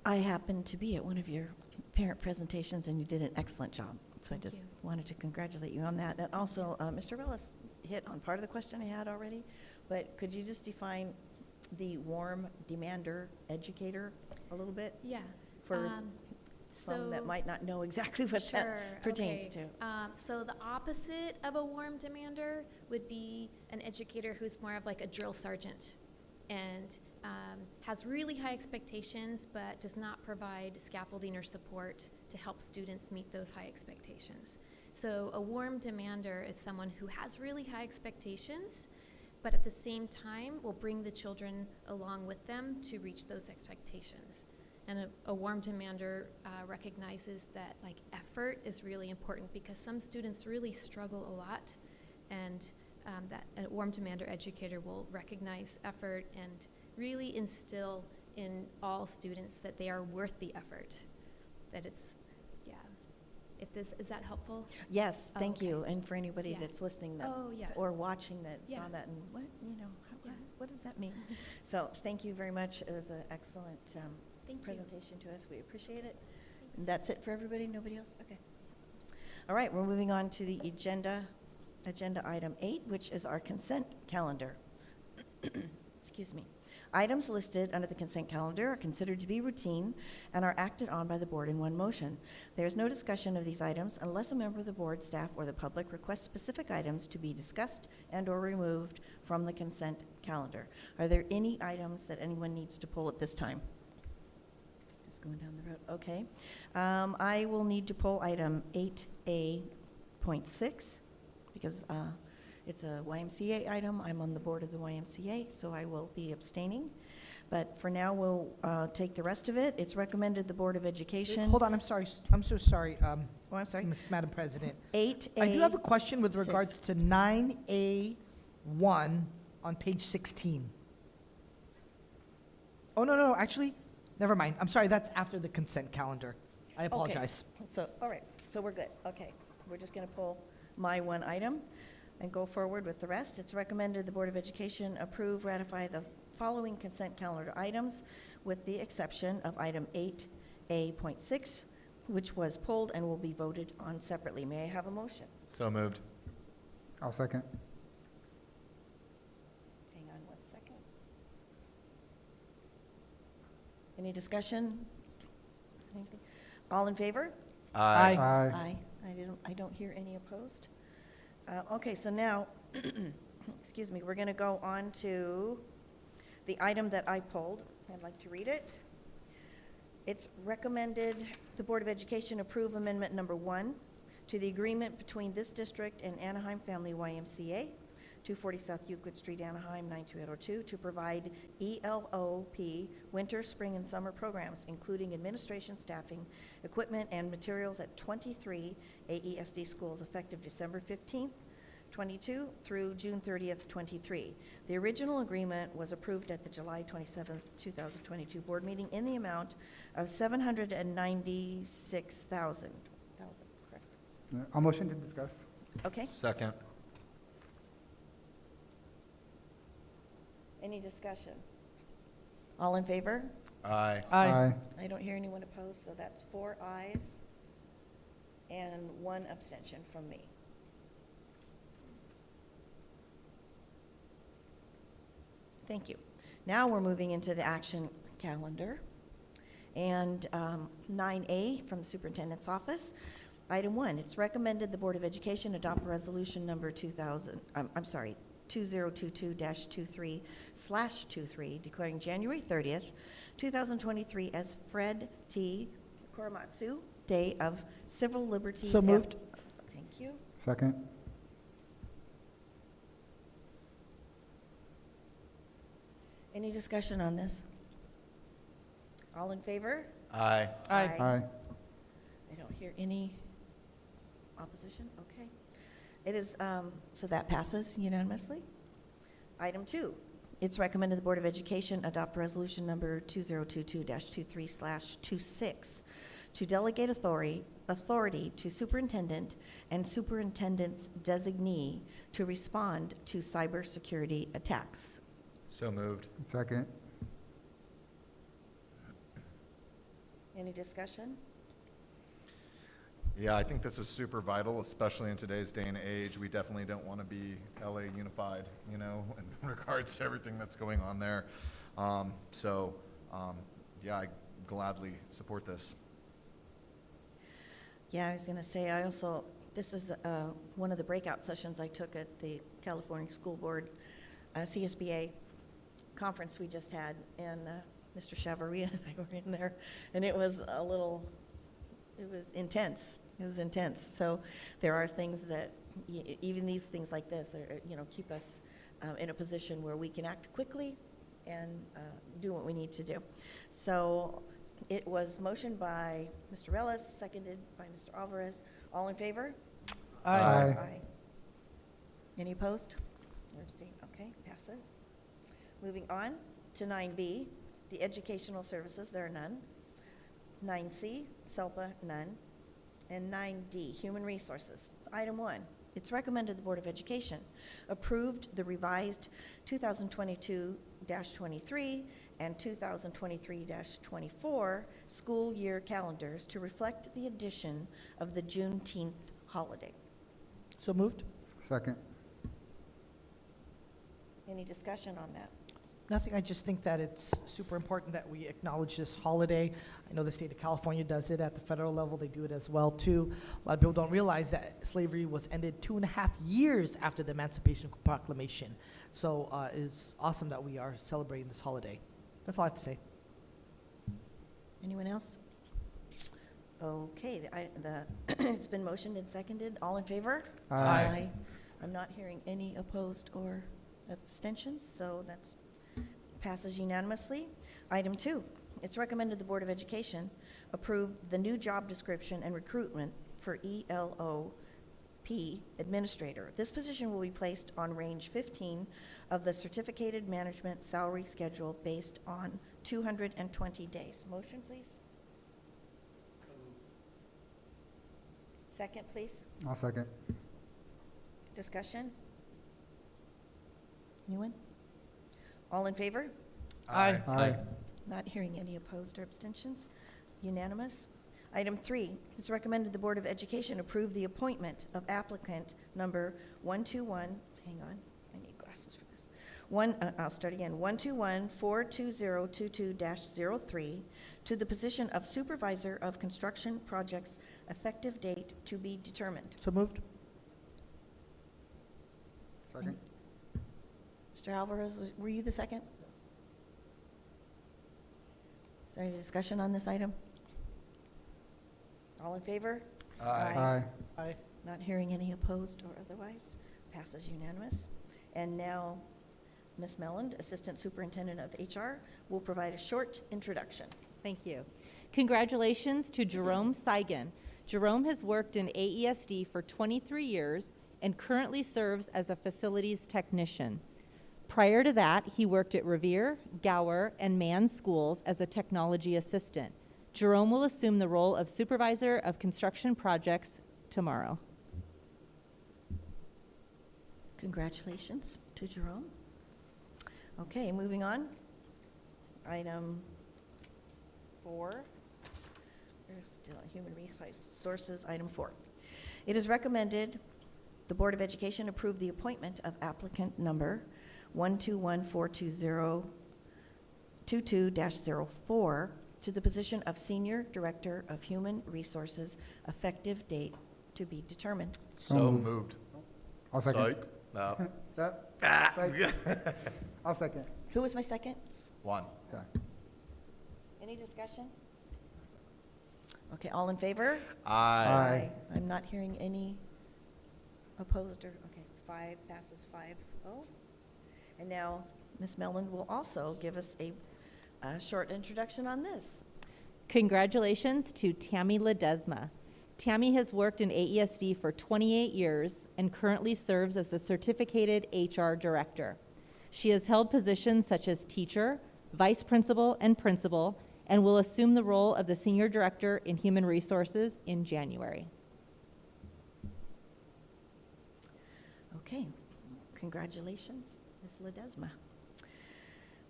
J: I happened to be at one of your parent presentations, and you did an excellent job. So
L: Thank
J: I just
L: you.
J: wanted to congratulate you on that. And also, Mr. Rellis hit on part of the question I had already, but could you just define the warm demander educator a little bit
L: Yeah.
J: for some that
L: So-
J: might not know exactly what
L: Sure,
J: that pertains
L: okay.
J: to?
L: So the opposite of a warm demander would be an educator who's more of like a drill sergeant and has really high expectations but does not provide scaffolding or support to help students meet those high expectations. So a warm demander is someone who has really high expectations but at the same time will bring the children along with them to reach those expectations. And a warm demander recognizes that like effort is really important because some students really struggle a lot, and that a warm demander educator will recognize effort and really instill in all students that they are worth the effort. That it's, yeah, if Is that helpful?
J: Yes,
L: Oh,
J: thank
L: okay.
J: you, and for anybody
L: Yeah.
J: that's listening that,
L: Oh, yeah.
J: or watching that saw
L: Yeah.
J: that, and what,
L: Yeah.
J: what does that mean? So, thank you very much. It was an excellent
L: Thank you.
J: presentation to us. We appreciate it. And that's it for everybody? Nobody else? Okay. All right, we're moving on to the agenda item 8, which is our consent calendar. Excuse me. Items listed under the consent calendar are considered to be routine and are acted on by the board in one motion. There is no discussion of these items unless a member of the board, staff, or the public requests specific items to be discussed and/or removed from the consent calendar. Are there any items that anyone needs to pull at this time? Just going down the road. Okay. I will need to pull item 8A.6 because it's a YMCA item. I'm on the board of the YMCA, so I will be abstaining. But for now, we'll take the rest of it. It's recommended the Board of Education.
E: Hold on, I'm sorry, I'm so sorry,
J: Oh, I'm sorry.
E: Madam President.
J: 8A.
E: I do have a question with
J: 6.
E: regards to 9A1 on page 16. Oh, no, actually, never mind. I'm sorry, that's after the consent calendar. I apologize.
J: So, all right, so we're good. Okay. We're just going to pull my one item and go forward with the rest. It's recommended the Board of Education approve, ratify the following consent calendar items with the exception of item 8A.6, which was pulled and will be voted on separately. May I have a motion?
C: So moved.
A: I'll second.
J: Hang on one second. Any discussion? Anything? All in favor?
E: Aye.
A: Aye.
J: I don't hear any opposed. Okay, so now, excuse me, we're going to go on to the item that I pulled. I'd like to read it. It's recommended the Board of Education approve amendment number 1 to the agreement between this district and Anaheim Family YMCA, 240 South Euclid Street, Anaheim, 92802, to provide ELOP winter, spring, and summer programs, including administration, staffing, equipment, and materials at 23 AESD schools effective December 15th, 22 through June 30th, 23. The original agreement was approved at the July 27th, 2022 board meeting in the amount of $796,000. Correct?
A: I'll motion to discuss.
J: Okay.
C: Second.
J: Any discussion? All in favor?
C: Aye.
E: Aye.
J: I don't hear anyone opposed, so that's 4 ayes and 1 abstention from me. Thank you. Now we're moving into the action calendar. And 9A from the superintendent's office. Item 1, it's recommended the Board of Education adopt resolution number 2022-23/23 declaring January 30th, 2023 as Fred T. Korematsu Day of Civil Liberties.
E: So moved.
J: Thank you.
A: Second.
J: Any discussion on this? All in favor?
C: Aye.
E: Aye.
A: Aye.
J: I don't hear any opposition. Okay. It is, so that passes unanimously. Item 2, it's recommended the Board of Education adopt resolution number 2022-23/26 to delegate authority to superintendent and superintendent's designee to respond to cybersecurity attacks.
C: So moved.
A: Second.
J: Any discussion?
C: Yeah, I think this is super vital, especially in today's day and age. We definitely don't want to be LA unified, you know, in regards to everything that's going on there. Yeah, I gladly support this.
J: Yeah, I was going to say, this is one of the breakout sessions I took at the California School Board CSBA conference we just had, and Mr. Chavaria and I were in there, and it was intense. It was intense. So there are things that, even these things like this, keep us in a position where we can act quickly and do what we need to do. So it was motioned by Mr. Relis, seconded by Mr. Alvarez. All in favor?
A: Aye.
J: Any opposed? Or abstain? Okay, passes. Moving on to 9B, the educational services, there are none. 9C, SELPA, none. And 9D, Human Resources. Item 1, it's recommended the Board of Education approved the revised 2022-23 and 2023-24 school year calendars to reflect the addition of the Juneteenth holiday.
E: So moved?
A: Second.
J: Any discussion on that?
E: Nothing, I just think that it's super important that we acknowledge this holiday. I know the state of California does it at the federal level, they do it as well too. A lot of people don't realize that slavery was ended 2.5 years after the Emancipation Proclamation. So it's awesome that we are celebrating this holiday. That's all I have to say.
J: Anyone else? Okay, it's been motioned and seconded. All in favor?
A: Aye.
J: I'm not hearing any opposed or abstentions, so that's passes unanimously. Item 2, it's recommended the Board of Education approve the new job description and recruitment for ELOP administrator. This position will be placed on range 15 of the certificated management salary schedule based on 220 days. Motion, please. Second, please.
A: I'll second.
J: Discussion? Anyone? All in favor?
E: Aye.
A: Aye.
J: Not hearing any opposed or abstentions. Unanimous. Item 3, it's recommended the Board of Education approve the appointment of applicant number 121, hang on, I need glasses for this. I'll start again, 121-42022-03 to the position of Supervisor of Construction Projects, effective date to be determined.
E: So moved?
A: Second.
J: Mr. Alvarez, were you the second? Is there any discussion on this item? All in favor?
A: Aye.
E: Aye.
J: Not hearing any opposed or otherwise. Passes unanimous. And now, Ms. Melland, Assistant Superintendent of HR, will provide a short introduction.
M: Thank you. Congratulations to Jerome Seigan. Jerome has worked in AESD for 23 years and currently serves as a facilities technician. Prior to that, he worked at Revere, Gower, and Mann schools as a technology assistant. Jerome will assume the role of Supervisor of Construction Projects tomorrow.
J: Congratulations to Jerome. Okay, moving on. Item 4. There's still Human Resources, item 4. It is recommended the Board of Education approve the appointment of applicant number 121-42022-04 to the position of Senior Director of Human Resources, effective date to be determined.
C: So moved.
A: I'll second.
C: Psych. No.
A: I'll second.
J: Who was my second?
C: One.
A: Yeah.
J: Any discussion? Okay, all in favor?
A: Aye.
J: I'm not hearing any opposed or, okay, 5 passes 5-0. And now Ms. Melland will also give us a short introduction on this.
M: Congratulations to Tammy Ledesma. Tammy has worked in AESD for 28 years and currently serves as the Certificated HR Director. She has held positions such as teacher, vice principal, and principal, and will assume the role of the Senior Director in Human Resources in January.
J: Okay, congratulations, Ms. Ledesma.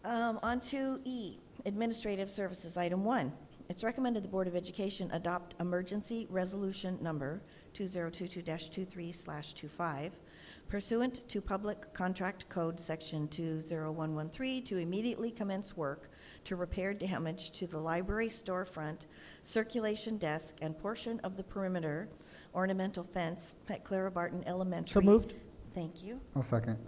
J: On to E, Administrative Services, item 1. It's recommended the Board of Education adopt emergency resolution number 2022-23/25 pursuant to Public Contract Code Section 20113 to immediately commence work to repair damage to the library storefront, circulation desk, and portion of the perimeter ornamental fence at Clara Barton Elementary.
E: So moved?
J: Thank you.
A: I'll second.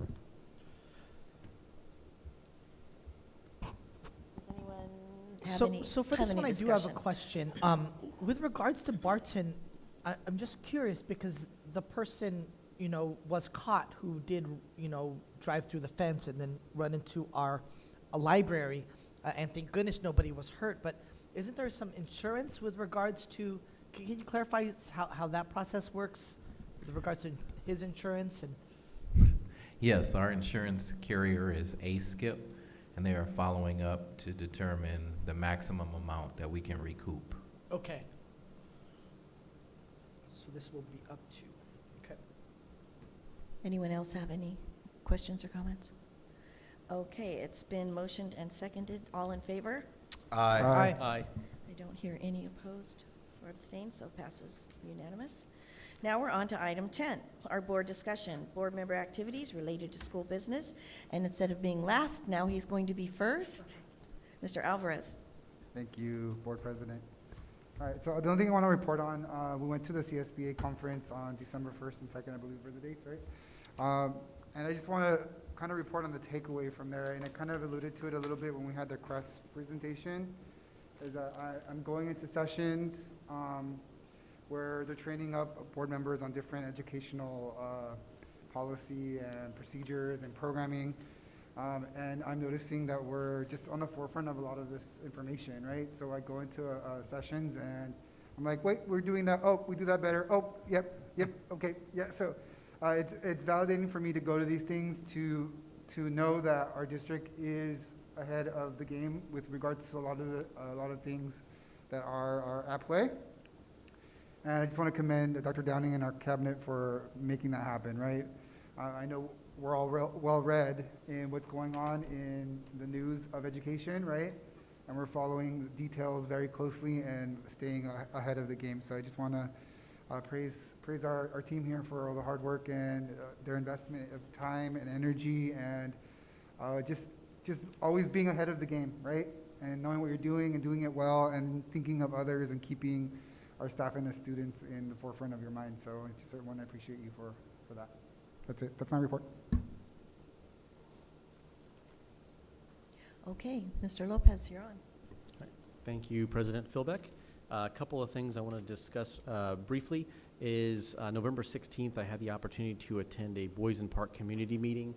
J: Does anyone have
E: So for
J: have
E: this
J: any
E: one, I do have a
J: discussion?
E: question. With regards to Barton, I'm just curious because the person, you know, was caught who did, you know, drive through the fence and then run into a library, and thank goodness nobody was hurt. But isn't there some insurance with regards to? Can you clarify how that process works with regards to his insurance and?
N: Yes, our insurance carrier is ASKIP, and they are following up to determine the maximum amount that we can recoup.
E: Okay. So this will be up to. Okay.
J: Anyone else have any questions or comments? Okay, it's been motioned and seconded. All in favor?
C: Aye.
D: Aye.
J: I don't hear any opposed or abstained, so passes unanimous. Now we're on to item 10, our board discussion, board member activities related to school business. And instead of being last, now he's going to be first. Mr. Alvarez.
A: Thank you, Board President. All right, so the only thing I want to report on, we went to the CSBA conference on December 1st and 2nd, I believe were the dates, right? And I just want to kind of report on the takeaway from there, and I kind of alluded to it a little bit when we had the CREST presentation, is that I'm going into sessions where they're training up board members on different educational policy and procedures and programming. And I'm noticing that we're just on the forefront of a lot of this information, right? So I go into sessions and I'm like, wait, we're doing that. Oh, we do that better. Oh, yep, okay, yeah. So it's validating for me to go to these things to know that our district is ahead of the game with regards to a lot of things that are at play. And I just want to commend Dr. Downing and our cabinet for making that happen, right? I know we're all well read in what's going on in the news of education, right? And we're following the details very closely and staying ahead of the game. So I just want to praise our team here for all the hard work and their investment of time and energy and just always being ahead of the game, right? And knowing what you're doing and doing it well and thinking of others and keeping our staff and the students in the forefront of your mind. So I just want to appreciate you for that. That's it. That's my report.
J: Okay, Mr. Lopez, you're on.
D: Thank you, President Philbeck. A couple of things I want to discuss briefly is November 16th, I had the opportunity to attend a Boys in Park community meeting.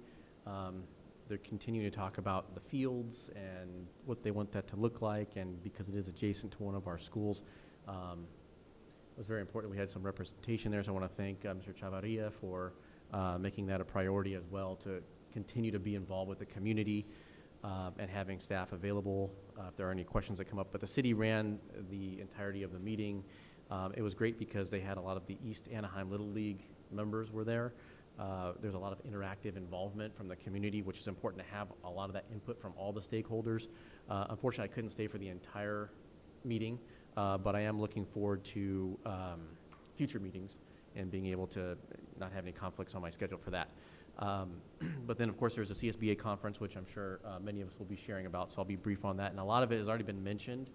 D: They're continuing to talk about the fields and what they want that to look like, and because it is adjacent to one of our schools, it was very important. We had some representation there, so I want to thank Mr. Chavarria for making that a priority as well, to continue to be involved with the community and having staff available if there are any questions that come up. But the city ran the entirety of the meeting. It was great because they had a lot of the East Anaheim Little League members were there. There's a lot of interactive involvement from the community, which is important to have a lot of that input from all the stakeholders. Unfortunately, I couldn't stay for the entire meeting, but I am looking forward to future meetings and being able to not have any conflicts on my schedule for that. But then, of course, there's a CSBA conference, which I'm sure many of us will be sharing about, so I'll be brief on that. And a lot of it has already been mentioned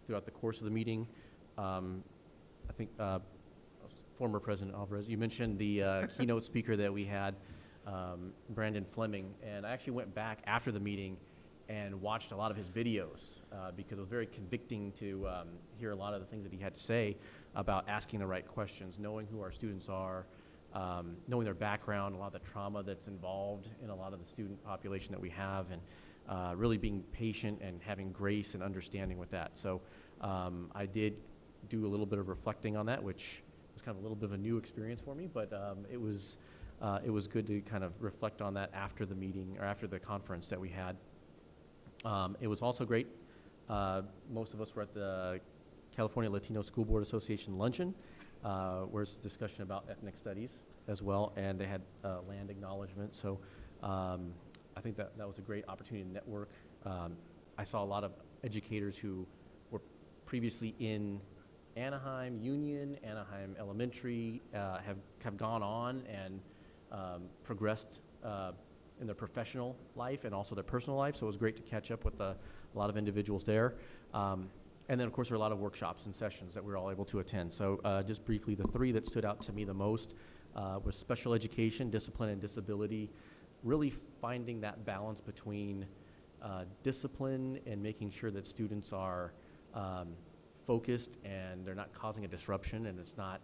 D: throughout the course of the meeting. I think former President Alvarez, you mentioned the keynote speaker that we had, Brandon Fleming, and I actually went back after the meeting and watched a lot of his videos because it was very convicting to hear a lot of the things that he had to say about asking the right questions, knowing who our students are, knowing their background, a lot of the trauma that's involved in a lot of the student population that we have, and really being patient and having grace and understanding with that. So I did do a little bit of reflecting on that, which was kind of a little bit of a new experience for me, but it was good to kind of reflect on that after the meeting or after the conference that we had. It was also great. Most of us were at the California Latino School Board Association luncheon, where it's a discussion about ethnic studies as well, and they had land acknowledgement. So I think that was a great opportunity to network. I saw a lot of educators who were previously in Anaheim Union, Anaheim Elementary, have gone on and progressed in their professional life and also their personal life. So it was great to catch up with a lot of individuals there. And then, of course, there were a lot of workshops and sessions that we were all able to attend. So just briefly, the three that stood out to me the most was special education, discipline, and disability, really finding that balance between discipline and making sure that students are focused and they're not causing a disruption and it's not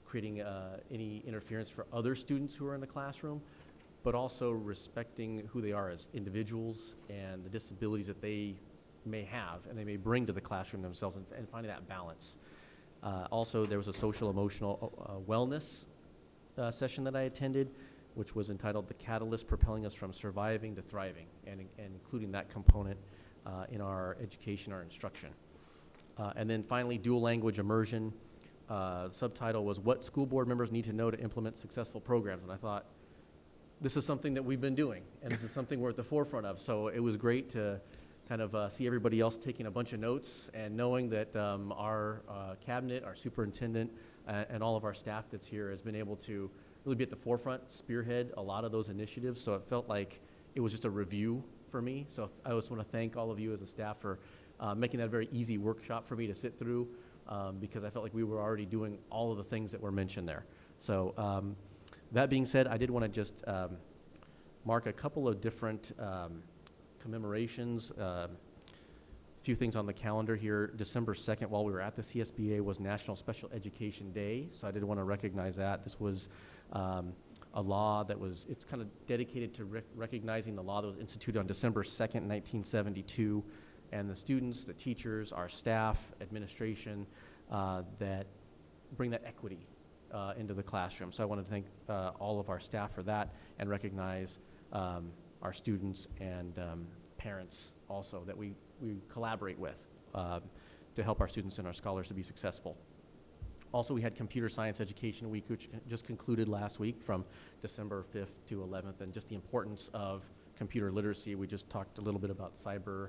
D: creating any interference for other students who are in the classroom, but also respecting who they are as individuals and the disabilities that they may have and they may bring to the classroom themselves, and finding that balance. Also, there was a social emotional wellness session that I attended, which was entitled "The Catalyst Propelling Us from Surviving to Thriving," and including that component in our education, our instruction. And then finally, dual language immersion. subtitle was What School Board Members Need to Know to Implement Successful Programs. And I thought, this is something that we've been doing, and this is something we're at the forefront of. So it was great to kind of see everybody else taking a bunch of notes and knowing that our cabinet, our superintendent, and all of our staff that's here has been able to really be at the forefront, spearhead a lot of those initiatives. So it felt like it was just a review for me. So I just want to thank all of you as a staff for making that a very easy workshop for me to sit through, because I felt like we were already doing all of the things that were mentioned there. So that being said, I did want to just mark a couple of different commemorations, a few things on the calendar here. December 2nd, while we were at the CSBA, was National Special Education Day, so I did want to recognize that. This was a law that was, it's kind of dedicated to recognizing the law that was instituted on December 2nd, 1972, and the students, the teachers, our staff, administration, that bring that equity into the classroom. So I want to thank all of our staff for that and recognize our students and parents also that we collaborate with to help our students and our scholars to be successful. Also, we had Computer Science Education Week, which just concluded last week from December 5th to 11th, and just the importance of computer literacy. We just talked a little bit about cyber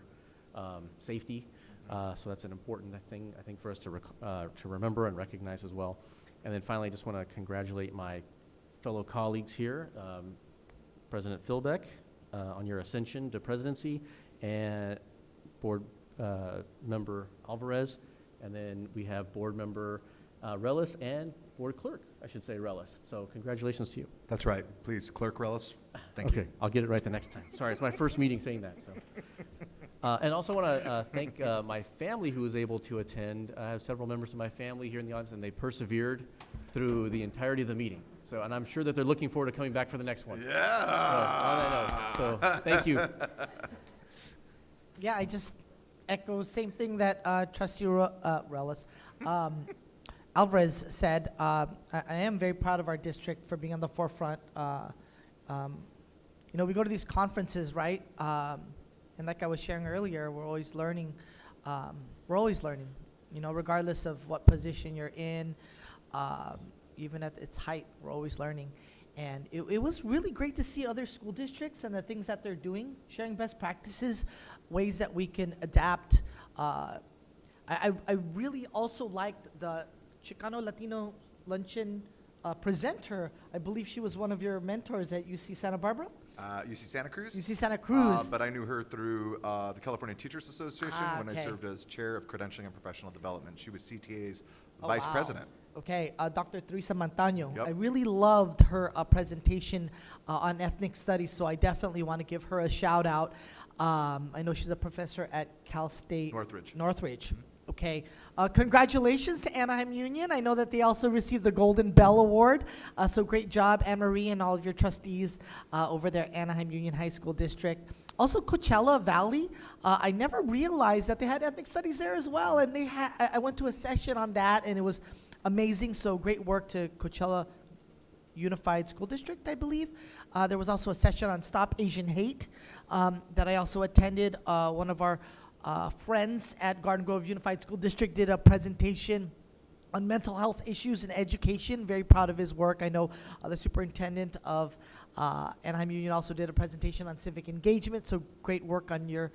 D: safety, so that's an important thing, I think, for us to remember and recognize as well. And then finally, I just want to congratulate my fellow colleagues here, President Philbeck, on your ascension to presidency, and board member Alvarez, and then we have board member Relis and board clerk, I should say, Relis. So congratulations to you.
C: That's right. Please, Clerk Relis. Thank you.
D: Okay, I'll get it right the next time. Sorry, it's my first meeting saying that. So, and also want to thank my family who was able to attend. I have several members of my family here in the audience, and they persevered through the entirety of the meeting. So, and I'm sure that they're looking forward to coming back for the next one.
C: Yeah.
D: So thank you.
E: Yeah, I just echo same thing that Trustee Relis Alvarez said. I am very proud of our district for being on the forefront. You know, we go to these conferences, right? And like I was sharing earlier, we're always learning. You know, regardless of what position you're in, even at its height, we're always learning. And it was really great to see other school districts and the things that they're doing, sharing best practices, ways that we can adapt. I really also liked the Chicano Latino Luncheon presenter. I believe she was one of your mentors at UC Santa Barbara?
C: UC Santa Cruz?
E: UC Santa Cruz.
C: But I knew her through the California Teachers Association when I
E: okay.
C: served as chair of credentialing and professional development. She was CTA's
E: Oh,
C: vice
E: wow.
C: president.
E: Okay, Dr. Teresa Montaño.
C: Yep.
E: I really loved her presentation on ethnic studies, so I definitely want to give her a shout out. I know she's a professor at Cal State
C: Northridge.
E: Northridge. Okay. Congratulations to Anaheim Union. I know that they also received the Golden Bell Award. So great job, Anne-Marie, and all of your trustees over there at Anaheim Union High School District. Also, Coachella Valley. I never realized that they had ethnic studies there as well. And they I went to a session on that, and it was amazing. So great work to Coachella Unified School District, I believe. There was also a session on Stop Asian Hate that I also attended. One of our friends at Garden Grove Unified School District did a presentation on mental health issues in education. Very proud of his work. I know the superintendent of Anaheim Union also did a presentation on civic engagement, so great work on your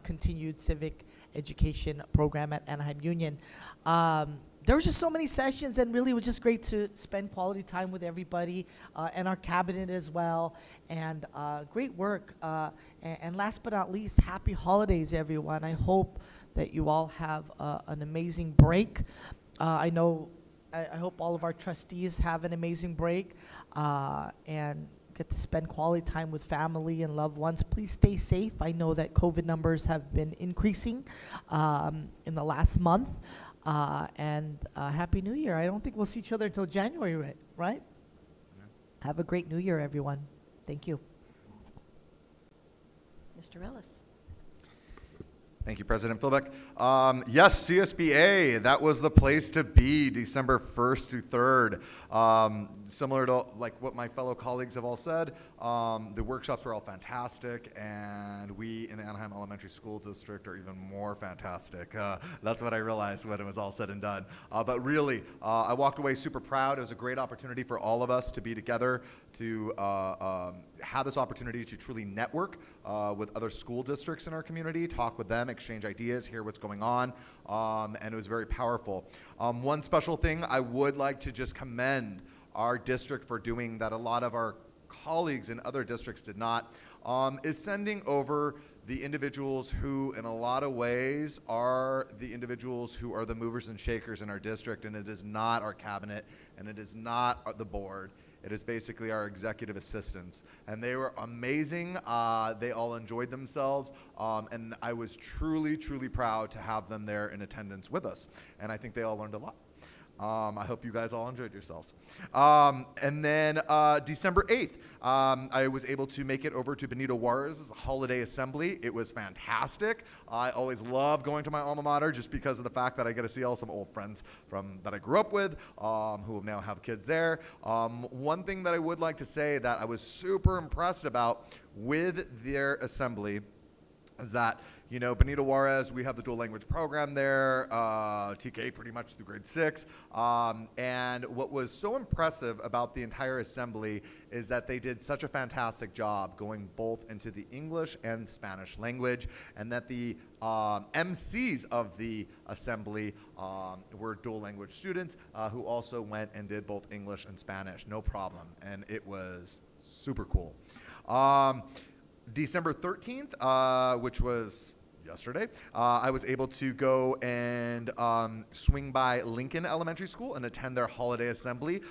E: continued civic education program at Anaheim Union. There was just so many sessions, and really it was just great to spend quality time with everybody and our cabinet as well, and great work. And last but not least, happy holidays, everyone. I hope that you all have an amazing break. I hope all of our trustees have an amazing break and get to spend quality time with family and loved ones. Please stay safe. I know that COVID numbers have been increasing in the last month. And Happy New Year. I don't think we'll see each other until January, right?
C: Yeah.
E: Have a great New Year, everyone. Thank you.
J: Mr. Relis.
C: Thank you, President Philbeck. Yes, CSBA, that was the place to be December 1st through 3rd. Similar to like what my fellow colleagues have all said, the workshops were all fantastic, and we in the Anaheim Elementary School District are even more fantastic. That's what I realized when it was all said and done. But really, I walked away super proud. It was a great opportunity for all of us to be together, to have this opportunity to truly network with other school districts in our community, talk with them, exchange ideas, hear what's going on, and it was very powerful. One special thing I would like to just commend our district for doing that a lot of our colleagues in other districts did not, is sending over the individuals who in a lot of ways are the individuals who are the movers and shakers in our district, and it is not our cabinet, and it is not the board. It is basically our executive assistants, and they were amazing. They all enjoyed themselves, and I was truly, truly proud to have them there in attendance with us, and I think they all learned a lot. I hope you guys all enjoyed yourselves. And then December 8th, I was able to make it over to Benito Juarez's holiday assembly. It was fantastic. I always love going to my alma mater just because of the fact that I get to see all some old friends that I grew up with, who now have kids there. One thing that I would like to say that I was super impressed about with their assembly is that, you know, Benito Juarez, we have the dual language program there, TK pretty much through grade 6. And what was so impressive about the entire assembly is that they did such a fantastic job going both into the English and Spanish language, and that the MCs of the assembly were dual language students who also went and did both English and Spanish, no problem. And it was super cool. December 13th, which was yesterday, I was able to go and swing by Lincoln Elementary School and attend their holiday assembly.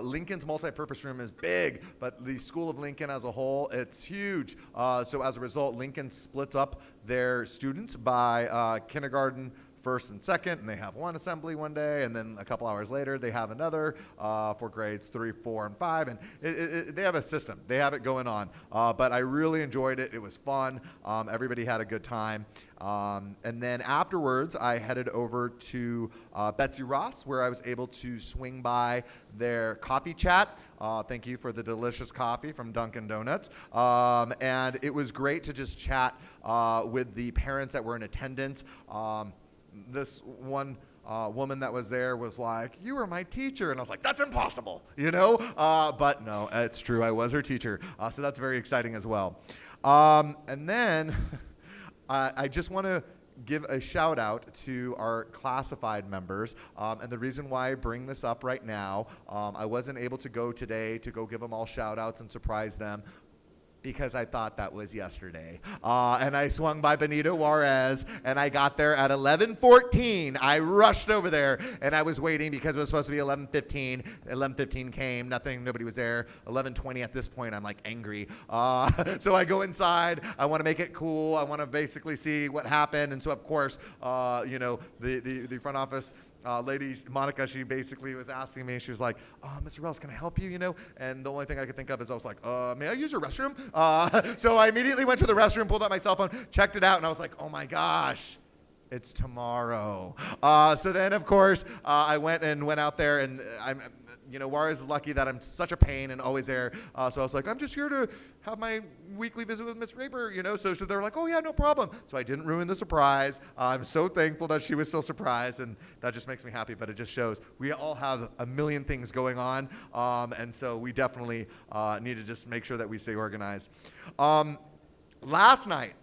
C: Lincoln's multi-purpose room is big, but the School of Lincoln as a whole, it's huge. So as a result, Lincoln splits up their students by kindergarten, first and second, and they have one assembly one day, and then a couple hours later they have another for grades 3, 4, and 5, and they have a system. They have it going on, but I really enjoyed it. It was fun. Everybody had a good time. And then afterwards, I headed over to Betsy Ross, where I was able to swing by their coffee chat. Thank you for the delicious coffee from Dunkin' Donuts. And it was great to just chat with the parents that were in attendance. This one woman that was there was like, "You were my teacher," and I was like, "That's impossible," you know? But no, it's true. I was her teacher, so that's very exciting as well. And then I just want to give a shout out to our classified members, and the reason why I bring this up right now, I wasn't able to go today to go give them all shout outs and surprise them, because I thought that was yesterday. And I swung by Benito Juarez, and I got there at 11:14. I rushed over there, and I was waiting because it was supposed to be 11:15. 11:15 came, nobody was there. 11:20 at this point, I'm like angry. So I go inside. I want to make it cool. I want to basically see what happened. And so, of course, you know, the front office lady, Monica, she basically was asking me, she was like, "Mr. Wells, can I help you, you know?" And the only thing I could think of is I was like, "May I use your restroom?" So I immediately went to the restroom, pulled out my cell phone, checked it out, and I was like, "Oh my gosh, it's tomorrow." So then, of course, I went out there, and you know, Juarez is lucky that I'm such a pain and always there. So I was like, "I'm just here to have my weekly visit with Miss Raper," you know. So they're like, "Oh yeah, no problem." So I didn't ruin the surprise. I'm so thankful that she was still surprised, and that just makes me happy. But it just shows we all have a million things going on, and so we definitely need to just make sure that we stay organized. Last night,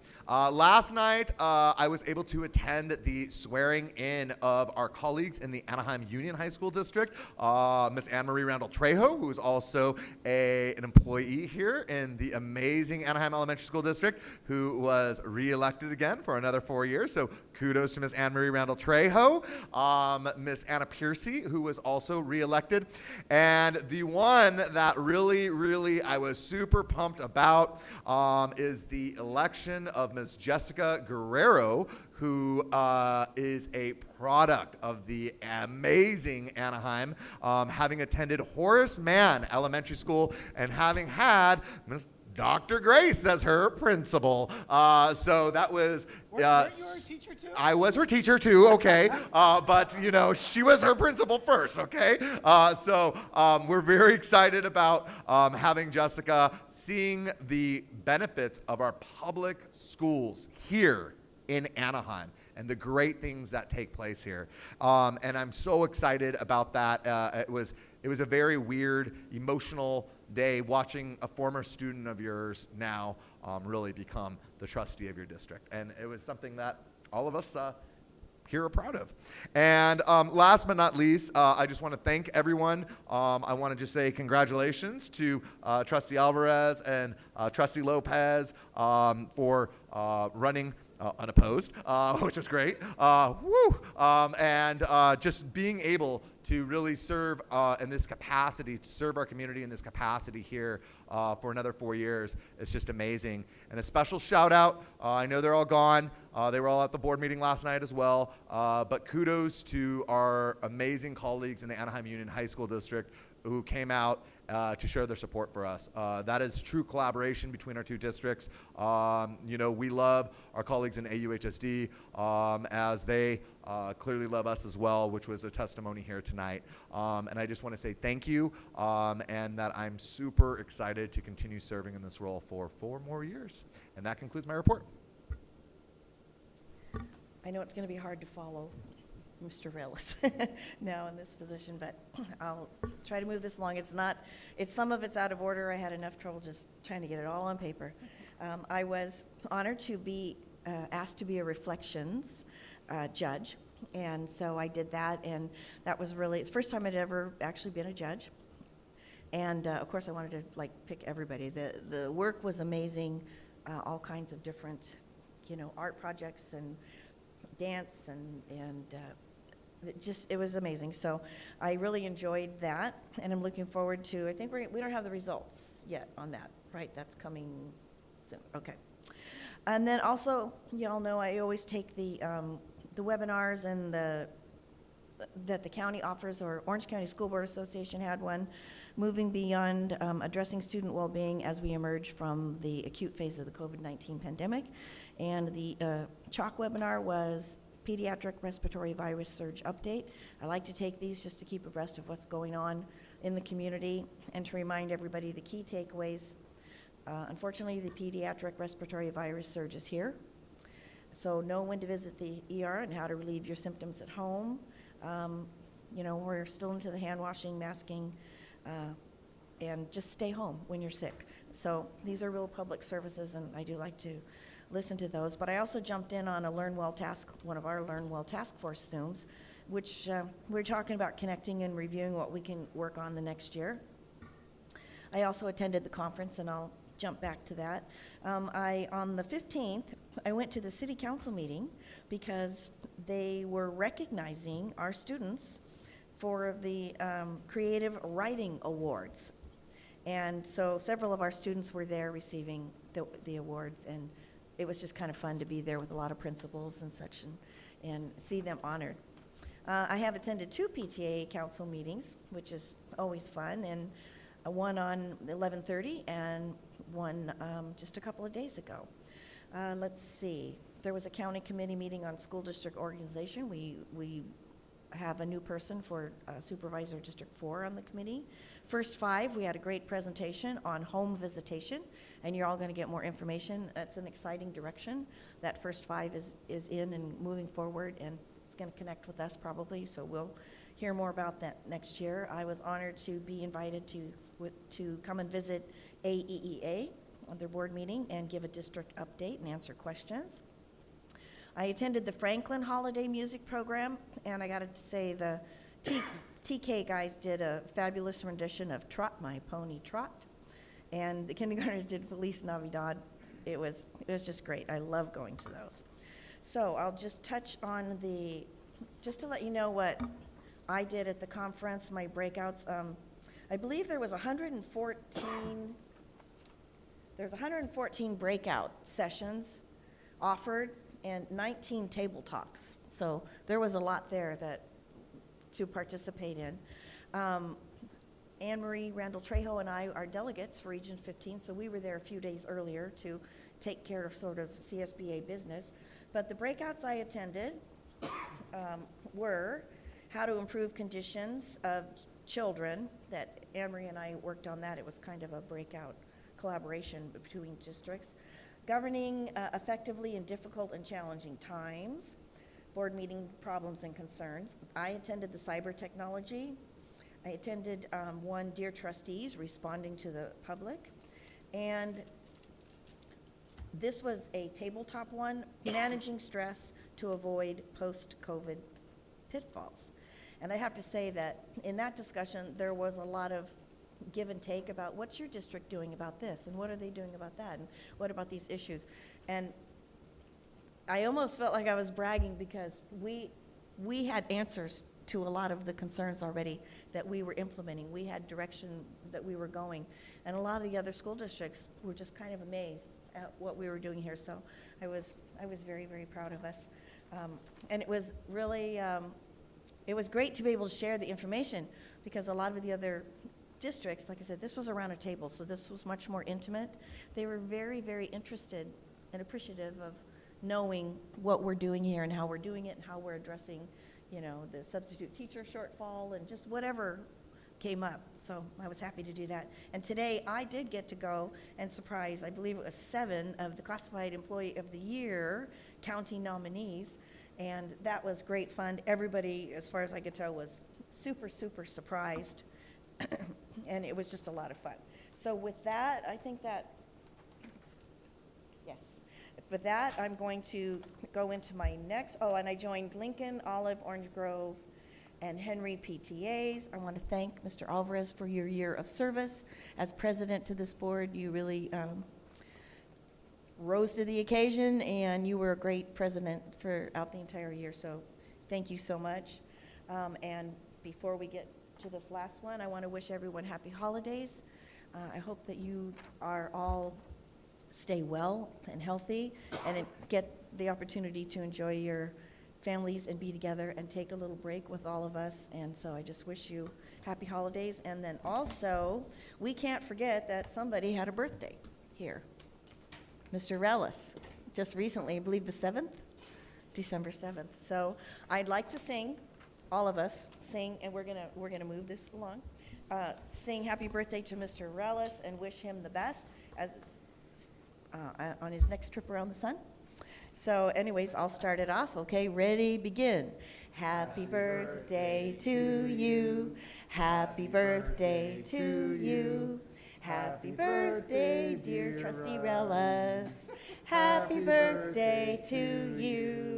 C: I was able to attend the swearing in of our colleagues in the Anaheim Union High School District. Miss Anne Marie Randall Trejo, who is also an employee here in the amazing Anaheim Elementary School District, who was reelected again for another 4 years. So kudos to Miss Anne Marie Randall Trejo. Miss Anna Piercy, who was also reelected. And the one that really I was super pumped about is the election of Ms. Jessica Guerrero, who is a product of the amazing Anaheim, having attended Horace Mann Elementary School and having had Ms. Dr. Grace as her principal. So that was.
A: Weren't you her teacher too?
C: I was her teacher too, okay. But, you know, she was her principal first, okay. So we're very excited about having Jessica, seeing the benefits of our public schools here in Anaheim and the great things that take place here. And I'm so excited about that. It was a very weird, emotional day watching a former student of yours now really become the trustee of your district. And it was something that all of us here are proud of. And last but not least, I just want to thank everyone. I want to just say congratulations to Trustee Alvarez and Trustee Lopez for running unopposed, which was great. And just being able to really serve in this capacity, to serve our community in this capacity here for another 4 years is just amazing. And a special shout out, I know they're all gone. They were all at the board meeting last night as well. But kudos to our amazing colleagues in the Anaheim Union High School District who came out to share their support for us. That is true collaboration between our two districts. You know, we love our colleagues in AUHSD as they clearly love us as well, which was a testimony here tonight. And I just want to say thank you and that I'm super excited to continue serving in this role for 4 more years. And that concludes my report.
J: I know it's going to be hard to follow Mr. Relis now in this position, but I'll try to move this along. Some of it's out of order. I had enough trouble just trying to get it all on paper. I was honored to be asked to be a reflections judge, and so I did that, and that was really, it's the first time I'd ever actually been a judge. And of course I wanted to pick everybody. The work was amazing, all kinds of different, art projects and dance and it was amazing. So I really enjoyed that, and I'm looking forward to, I think we don't have the results yet on that, right? That's coming soon, okay. And then also, y'all know I always take the webinars and that the county offers, or Orange County School Board Association had one, moving beyond addressing student well-being as we emerge from the acute phase of the COVID-19 pandemic. And the CHOC webinar was Pediatric Respiratory Virus Surge Update. I like to take these just to keep abreast of what's going on in the community and to remind everybody the key takeaways. Unfortunately, the pediatric respiratory virus surge is here. So know when to visit the ER and how to relieve your symptoms at home. We're still into the hand washing, masking, and just stay home when you're sick. So these are real public services, and I do like to listen to those. But I also jumped in on a Learn Well task, one of our Learn Well task force Zooms, which we're talking about connecting and reviewing what we can work on the next year. I also attended the conference, and I'll jump back to that. On the 15th, I went to the city council meeting because they were recognizing our students for the Creative Writing Awards. And so several of our students were there receiving the awards, and it was just kind of fun to be there with a lot of principals and such and see them honored. I have attended 2 PTA council meetings, which is always fun, and one on 11:30 and one just a couple of days ago. Let's see. There was a county committee meeting on school district organization. We have a new person for Supervisor District 4 on the committee. First 5, we had a great presentation on home visitation, and you're all going to get more information. That's an exciting direction. That first 5 is in and moving forward, and it's going to connect with us probably, so we'll hear more about that next year. I was honored to be invited to come and visit AEEA on their board meeting and give a district update and answer questions. I attended the Franklin Holiday Music Program, and I got to say the TK guys did a fabulous rendition of Trot My Pony Trot, and the kindergartners did Feliz Navidad. It was just great. I love going to those. So I'll just touch on just to let you know what I did at the conference, my breakouts. I believe there was 114 breakout sessions offered and 19 table talks. So there was a lot there to participate in. Anne Marie Randall Trejo and I are delegates for Region 15, so we were there a few days earlier to take care of sort of CSBA business. But the breakouts I attended were how to improve conditions of children, that Anne Marie and I worked on that. It was kind of a breakout collaboration between districts. Governing effectively in difficult and challenging times, board meeting problems and concerns. I attended the cyber technology. I attended one Dear Trustees, responding to the public. And this was a tabletop one, managing stress to avoid post-COVID pitfalls. And I have to say that in that discussion, there was a lot of give and take about what's your district doing about this, and what are they doing about that, and what about these issues. And I almost felt like I was bragging because we had answers to a lot of the concerns already that we were implementing. We had direction that we were going. And a lot of the other school districts were just kind of amazed at what we were doing here. So I was very, very proud of us. And it was really, it was great to be able to share the information, because a lot of the other districts, like I said, this was around a table, so this was much more intimate. They were very, very interested and appreciative of knowing what we're doing here and how we're doing it and how we're addressing, you know, the substitute teacher shortfall and just whatever came up. So I was happy to do that. And today I did get to go and surprise, I believe it was 7 of the Classified Employee of the Year county nominees. And that was great fun. Everybody, as far as I could tell, was super, super surprised. And it was just a lot of fun. So with that, I think that, yes. With that, I'm going to go into my next, and I joined Lincoln, Olive, Orange Grove, and Henry PTAs. I want to thank Mr. Alvarez for your year of service as president to this board. You really rose to the occasion, and you were a great president throughout the entire year, so thank you so much. And before we get to this last one, I want to wish everyone happy holidays. I hope that you are all stay well and healthy and get the opportunity to enjoy your families and be together and take a little break with all of us. And so I just wish you happy holidays. And then also, we can't forget that somebody had a birthday here. Mr. Relis, just recently, I believe the 7th, December 7th. So I'd like to sing, all of us sing, and we're gonna move this along. Sing happy birthday to Mr. Relis and wish him the best as on his next trip around the sun. So anyways, I'll start it off. Okay, ready, begin. Happy birthday to you. Happy birthday to you. Happy birthday, dear Trustee Relis. Happy birthday to you.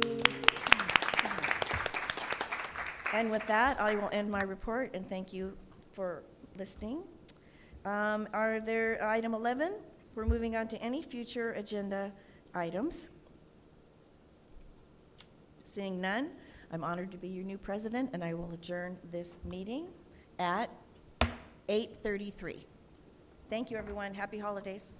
J: And with that, I will end my report, and thank you for listening. Are there, item 11, we're moving on to any future agenda items. Seeing none, I'm honored to be your new president, and I will adjourn this meeting at 8:33. Thank you, everyone. Happy holidays.